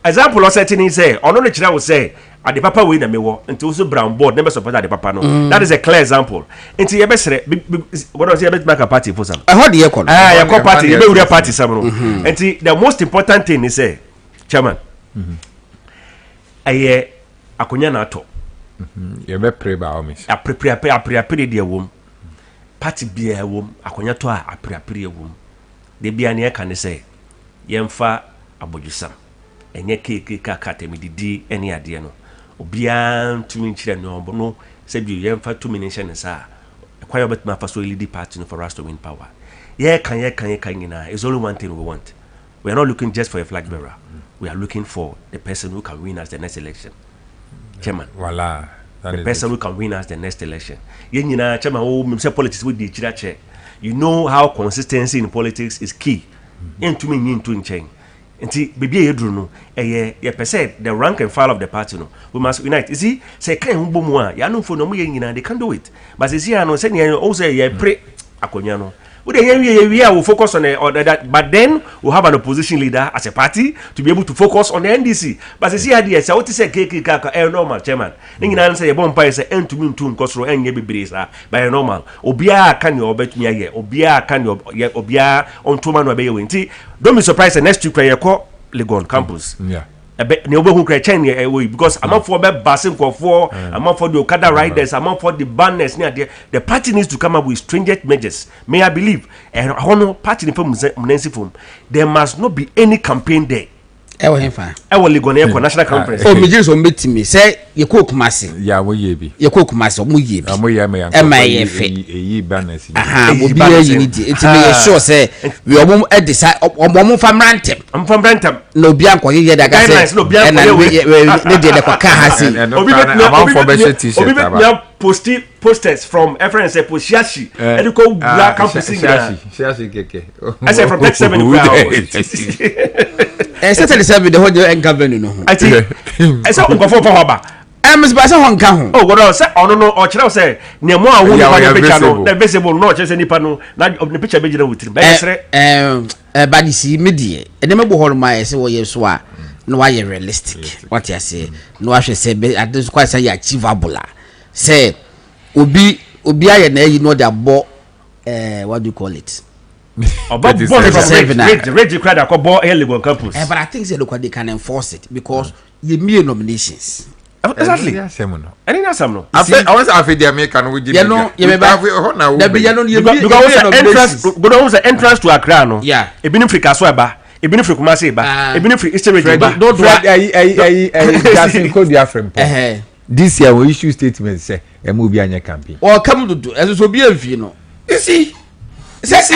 S2: Example or setting say, on the chair will say. At the papa win me wo until so brown board never support at the papa no. That is a clear example. Until you best what was your back party for some.
S1: I heard the echo.
S2: Your party, you be party some. Until the most important thing is say, chairman. Aye akonya na to.
S3: You be pray ba o me.
S2: A prepare the wom. Party bia wom akonya to a prepare wom. De bia na can say yemfa abodusam. Enye keke kakate me didi ene ade no. Obian to me chire no say bi yemfa 2 minutes ne sa kwaya bet ma faso lead party no for us to win power. Can it's only one thing we want. We are not looking just for a flag bearer. We are looking for the person who can win us the next election. Chairman.
S3: Voila.
S2: The person who can win us the next election. Chairman, we say politics with the chirache. You know how consistency in politics is key. Into me into change. Nti baby edru no the rank and file of the party no we must unite. You see say kan humbo mu a ya no fo no mo nyina they can do it, but see no say o say ye pre akonya no we will focus on that, but then we have an opposition leader as a party to be able to focus on the NDC. But see idea say what say keke normal chairman nyina say bon pa say entumi ntu nkosoro enye bebre sa by normal obia kan your bet me here obia kan your obia ontuma no be ye nti don't be surprised the next week we call Legon campus. Ne obehu kra chen because I'm for be basing for I'm for the Okada riders, I'm for the banners near the party needs to come up with stringent measures. May I believe and honor party from there must not be any campaign there.
S1: I will fine.
S2: I will go national conference.
S1: Oh, me just on me say you cook massy.
S3: Yeah, we be.
S1: You cook massy, we be.
S3: Ye banners.
S1: We be it's me sure say we are at decide on from Rantham.
S2: I'm from Rantham.
S1: No bianco here that guys no bianco we did the Kakahasi.
S2: Obi posters from FRN say Poshiashi. And go black campus
S3: Shiashi keke.
S2: I say from 37
S1: certainly serve the whole government no.
S2: I think I saw go for hoba.
S1: Miss Basa Hong Kong.
S2: Oh, what say no or chira say near more who picture no the visible no just any pano na of the picture be with him.
S1: But you see media and never hold my say what you swa no why realistic. What you say no I should say at this quite say achievable. Say obi aye na you know the ball what do you call it?
S2: About Reggie Crowder called ball illegal campus.
S1: But I think they can enforce it because you mere nominations.
S2: Exactly. I
S3: was after the American with
S2: the entrance to Accra. No,
S1: yeah.
S2: A benefit Kaswaba, a benefit Kumasi, a benefit Eastern.
S3: Don't this year we issue statements say a movie on your campaign.
S1: Or come to do as it will be a you see.
S3: Someone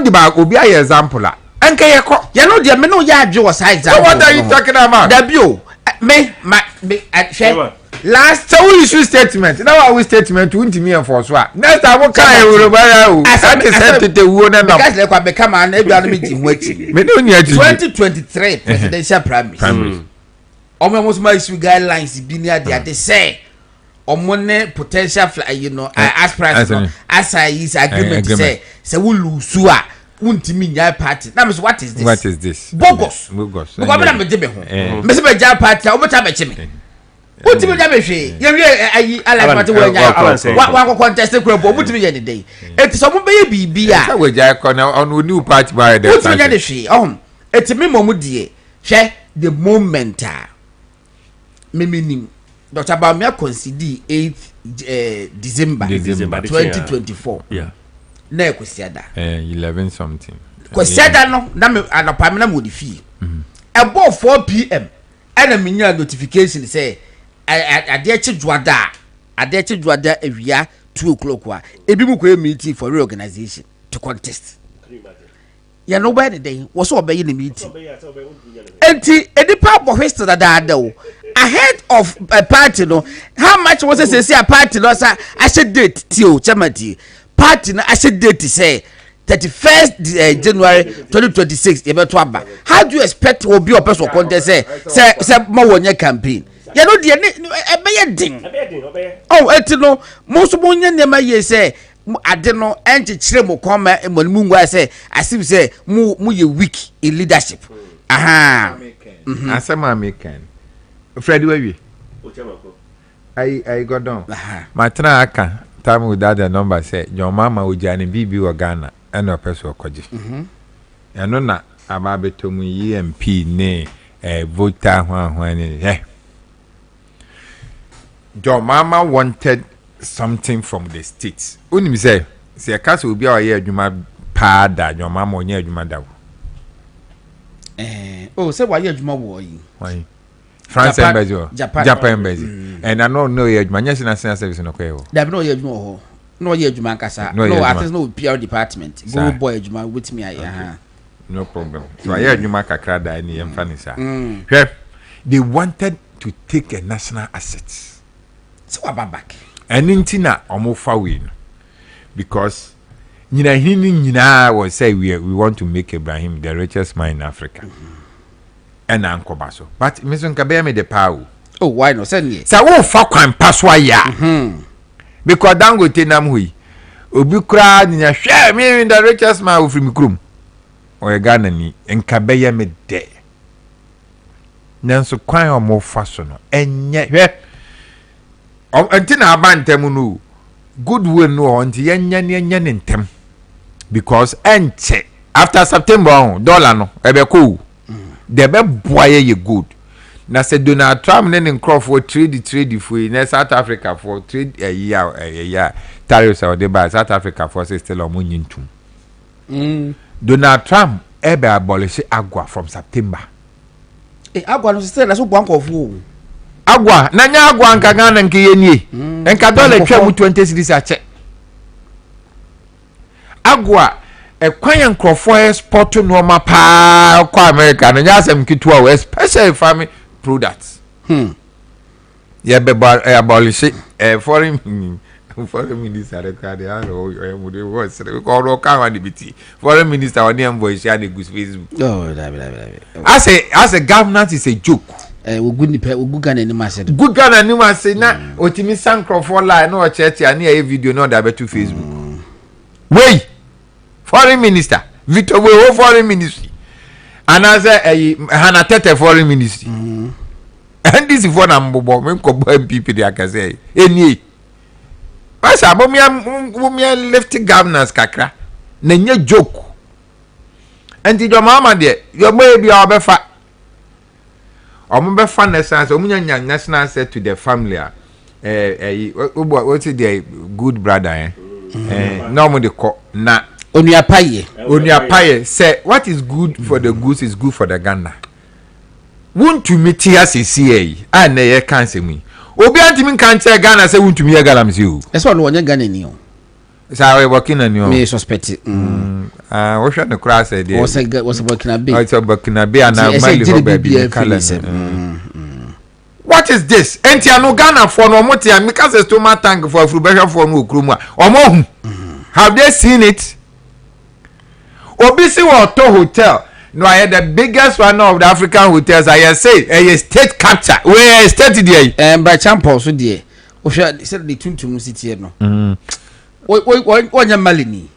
S3: the bag will be an example. And you know, the men ya Joe sides. What are you talking about? The me last so we issue statement. Now our statement to me and for swap. Next I will carry the one and
S1: because become an meeting waiting. 2023 presidential primary. Almost my guidelines be near the say. Money potential aspirants as I is agreement say we lose nya party. Now what is this? Bogus. Go na me debe ho. Me se be ja party o beta be chime. Utimi ja be hwe. Ye ayi ala party we nya. Wa contest kura bo utimi ye dey. Eti so mo be ye bibia.
S3: Say we ja ko na on new party by the.
S1: Utimi ja dey hwe. Eti me momu die. Hwe the moment me meaning Dr. Bamia conceded 8th December 2024.
S2: Yeah.
S1: Na kwesiada.
S3: 11 something.
S1: Kwesiada no na me anopamina mo di fi. about 4 p.m. and a minion notification say I dare to Juada area 2 o'clock. A bimuque meeting for reorganization to contest. Ya nobody day was obeying the meeting. And the part of history that though ahead of a party, no, how much was it say a party? No, sir, I said date till Chamati party. I said date to say 31st January 2026. How do you expect will be a personal contest? Say more on your campaign. You know, the ding. Oh, it's no most of one say. I don't know, anti chemo come and when Mungo say, I see say, mu you weak in leadership. Aha,
S3: as a mammy can. Freddy, where you? I got down. My traka, time without the number say, your mamma would Johnny BB or Ghana, and no person or Koji. And no, not about to me, EMP, nay, a voter when your mamma wanted something from the states. Unim say a cast will be our year, you might pad your mamma or near you, madam.
S1: Oh, say why you more?
S3: Why? France embassy, Japan embassy. And I don't know yet, my national service in Okeo.
S1: There no yet more. No yet, Mancasa. No, I think no PR department. Go boy, with me.
S3: No problem. So I heard you make a crowd and funny, sir. They wanted to take a national asset.
S1: So about back.
S3: And intina omofa win because Nina was say we want to make Ibrahim the richest man in Africa. And Uncle Basso. But Mr. Kabe me the power.
S1: Oh, why not send me?
S3: So won't fuck and pass why ya. Because Dangote Namui Obi crowd in a share me in the richest man from Krum. Or a Ghanani and Kabe me de. Nanso kwan omo fashion enye until abantemunu good will no until yan tem because enche after September dollar no ebe cool the be boy ye good na say Donald Trump nen Crawford trade for in South Africa for trade a year tariffs or the by South Africa for say still omunyin tum Donald Trump ebe abolish agwa from September
S1: agwa no still na so bwanko fu
S3: agwa na nya agwa nka Ghana nke yenie nka dollar twa mu 20 cedis ache agwa ekwan nkrofo export no ma pa kwa America no nya asem kitu a especially farming products ye be abolish foreign minister record ya no we was ko ka wan biti foreign minister on dem voice ya dey go Facebook as a governance is a joke
S1: good Ghana ni ma said
S3: good Ghana ni ma say na otimi sankrofo lie no church ya na e video no da betu Facebook wey foreign minister Victor we foreign ministry and as Hana Tete foreign ministry and this is for na mbobo me ko MPP dey akase eni Pasha bomia left governance kakra na nye joke enti jo mama de yo boy bia obefa omobefa national omunya national set to the family what is the good brother no mo de ko na onuapaye say what is good for the goose is good for the Ghana won't to meet here CCA and ye can say me obi antimi kan che Ghana say wuntumi ye galam si o
S1: that's why no onye Ghana ni o
S3: sa we working on you
S1: me suspect
S3: we should no cross there
S1: was working a bit
S3: it's working a bit and Mali ho baby what is this enti no Ghana for no motia because it's too much tank for frubesha for no okrumu omo have they seen it obi si water hotel no, I had the biggest one of the African hotels. I say a state capture. Where state there?
S1: By Champo, so dear. Said the Tuntum city. No. What your malini?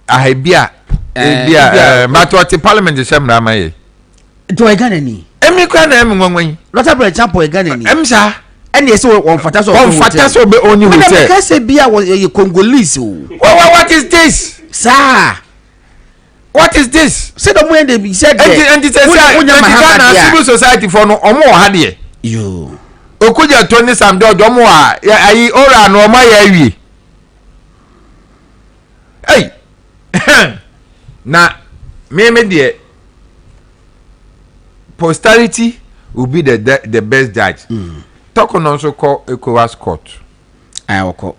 S3: I beer. Matwati Parliament is some Ramae.
S1: Do I got any?
S3: Emi Kana Emway.
S1: Not a Champo again.
S3: Emsa.
S1: And yes, one Fataso.
S3: One Fataso be on you.
S1: I say beer was a Congolese.
S3: What is this?
S1: Sir.
S3: What is this?
S1: Say the way they be said.
S3: And it's a civil society for no or more had ye.
S1: You.
S3: Okuja Tony Sam Domo. I ora no my hey. Na me dear posterity will be the best judge. Talk on also call ECOWAS court.
S1: I will call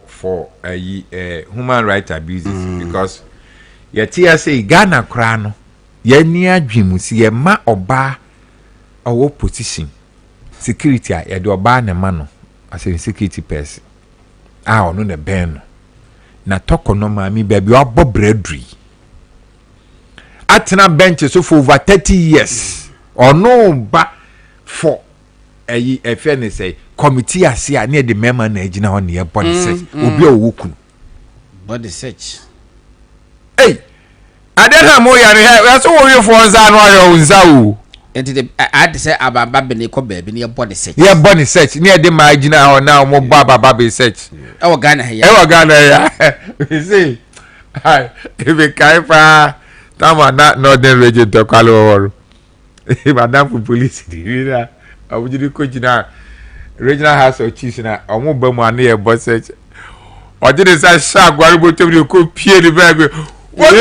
S3: for human rights abuses because your TSA Ghana crano ye near dream see ye ma oba or position security ye do oba ne mano as a security person. Ah no ne ben na talk on no mami baby or bob bredry atena bench so for over 30 years or no ba for a fairness say committee asia near the member na ejina ho ne body search obi owukun
S1: body search
S3: hey adena mo yare he so wo we for nza no ayo nza o
S1: enti the I say ababa be ne ko baby ne body search
S3: body search near the margina ho na mo baba be search
S1: e wo Ghana he
S3: ya you see hi if we kai pa tama na northern region to kwalo madam for police di na awujiri ko jina regional house of chiefs na omo ba mu ane e boss search o did say sha gwari bo tebri ko pie ni ba what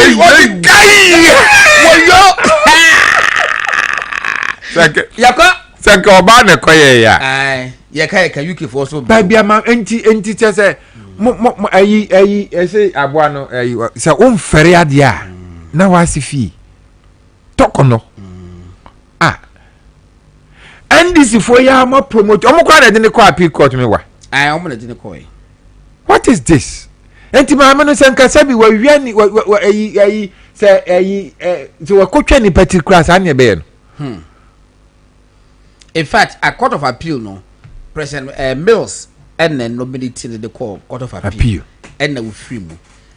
S3: guy wo saka oba na koye ya
S1: ai ye kai ka UK for so
S3: ba bia ma enti che say mo ayi say aboa no ayi say o mfere ade a na wasifi tokono NDC for ya ma promote omo kwa na de ne ko appeal court me wa
S1: ai omo na de ne ko
S3: what is this enti ma no senka sabi wa wiani ayi say ayi so wa kotwa ni particular sa na be no
S1: in fact a court of appeal no President Mills and then nobility the court of appeal and na we free mu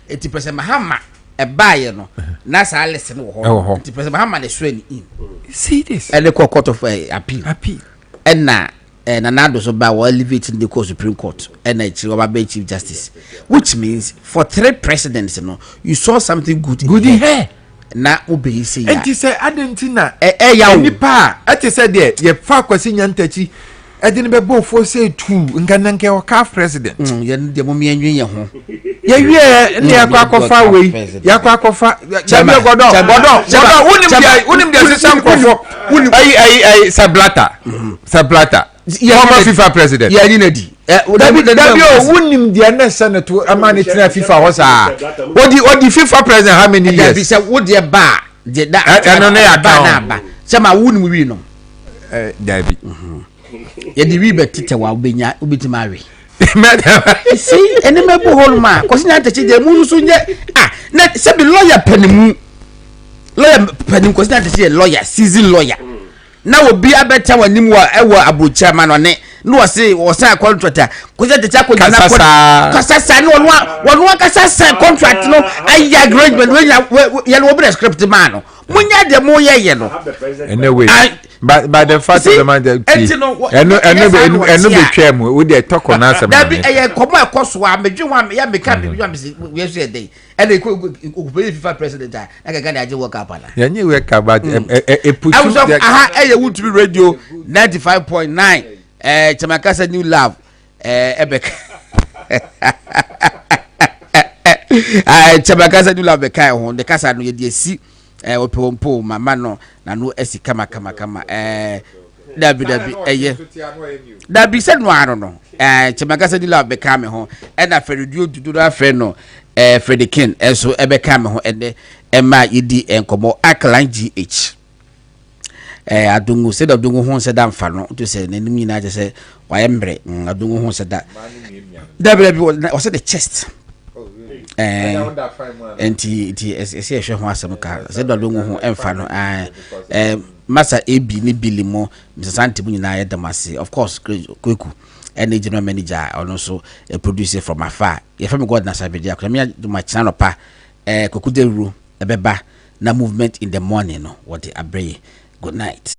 S1: enti President Mahama e baaye no na sa listen wo ho enti President Mahama na sure ni in
S3: see this
S1: and the court of appeal and na Nado so ba wa elevating the court Supreme Court and na Chief Justice, which means for 3 presidents no you saw something good in here na obey say ya
S3: enti say adentina
S1: ya
S3: nipa ati say there ye fa kwasi nyantachi edin be bo fo say 2 ngananke o ka president
S1: ye de mo mianwen ye ho
S3: ye wie ne akwakofa we ya akwakofa chabe godo unim dia se sankofo ai sablata former FIFA president
S1: ya ni nadi
S3: unim dia na senator amani tina FIFA hosa what the FIFA president how many years
S1: be say what the ba de da
S3: no na
S1: ba chama unim wi no
S3: dabi
S1: ye di wi betete wa obenya obitima awe see ene mebo holma kosi na tachi de mu so nye na se be lawyer panimu kosi na tachi lawyer seasoned lawyer na obi abeta wanim wa ewo abrocha ma no ne no wose wosa contract kosi tachi akonya na kasasa no wonu kasasa contract no ayi agreement we ye no obi script man no munya de mo ye no
S3: anyway but the fact of the matter eno be twem we dey talk on answer
S1: that be komo ekoso a medwe ho ya meka be we so dey and ko FIFA president na gaga na je work up ala
S3: ya nye work about
S1: push would be radio 95.9 Chamakasa New Love ebeka Chamakasa New Love kai ho de kasa no ye de si opompo mama no na no esi kama dabi dabi se no aro no Chamakasa New Love beka me ho e na feredio dudu afre no Fredikin enso ebeka me ho ene ema yidi enkomo Aklan GH adungu se da adungu ho se da mfa no to se nanim nyina je se wayembre adungu ho se da dabi o se the chest enti ese ehwe ho asem ka se da adungu ho emfa no masa AB ni bilimo misante nyina ya damase of course kweku and general manager and also a producer from afar ye fam God na Asare-Bediako me do my channel pa kokuderu ebeba na movement in the morning no what the abre good night.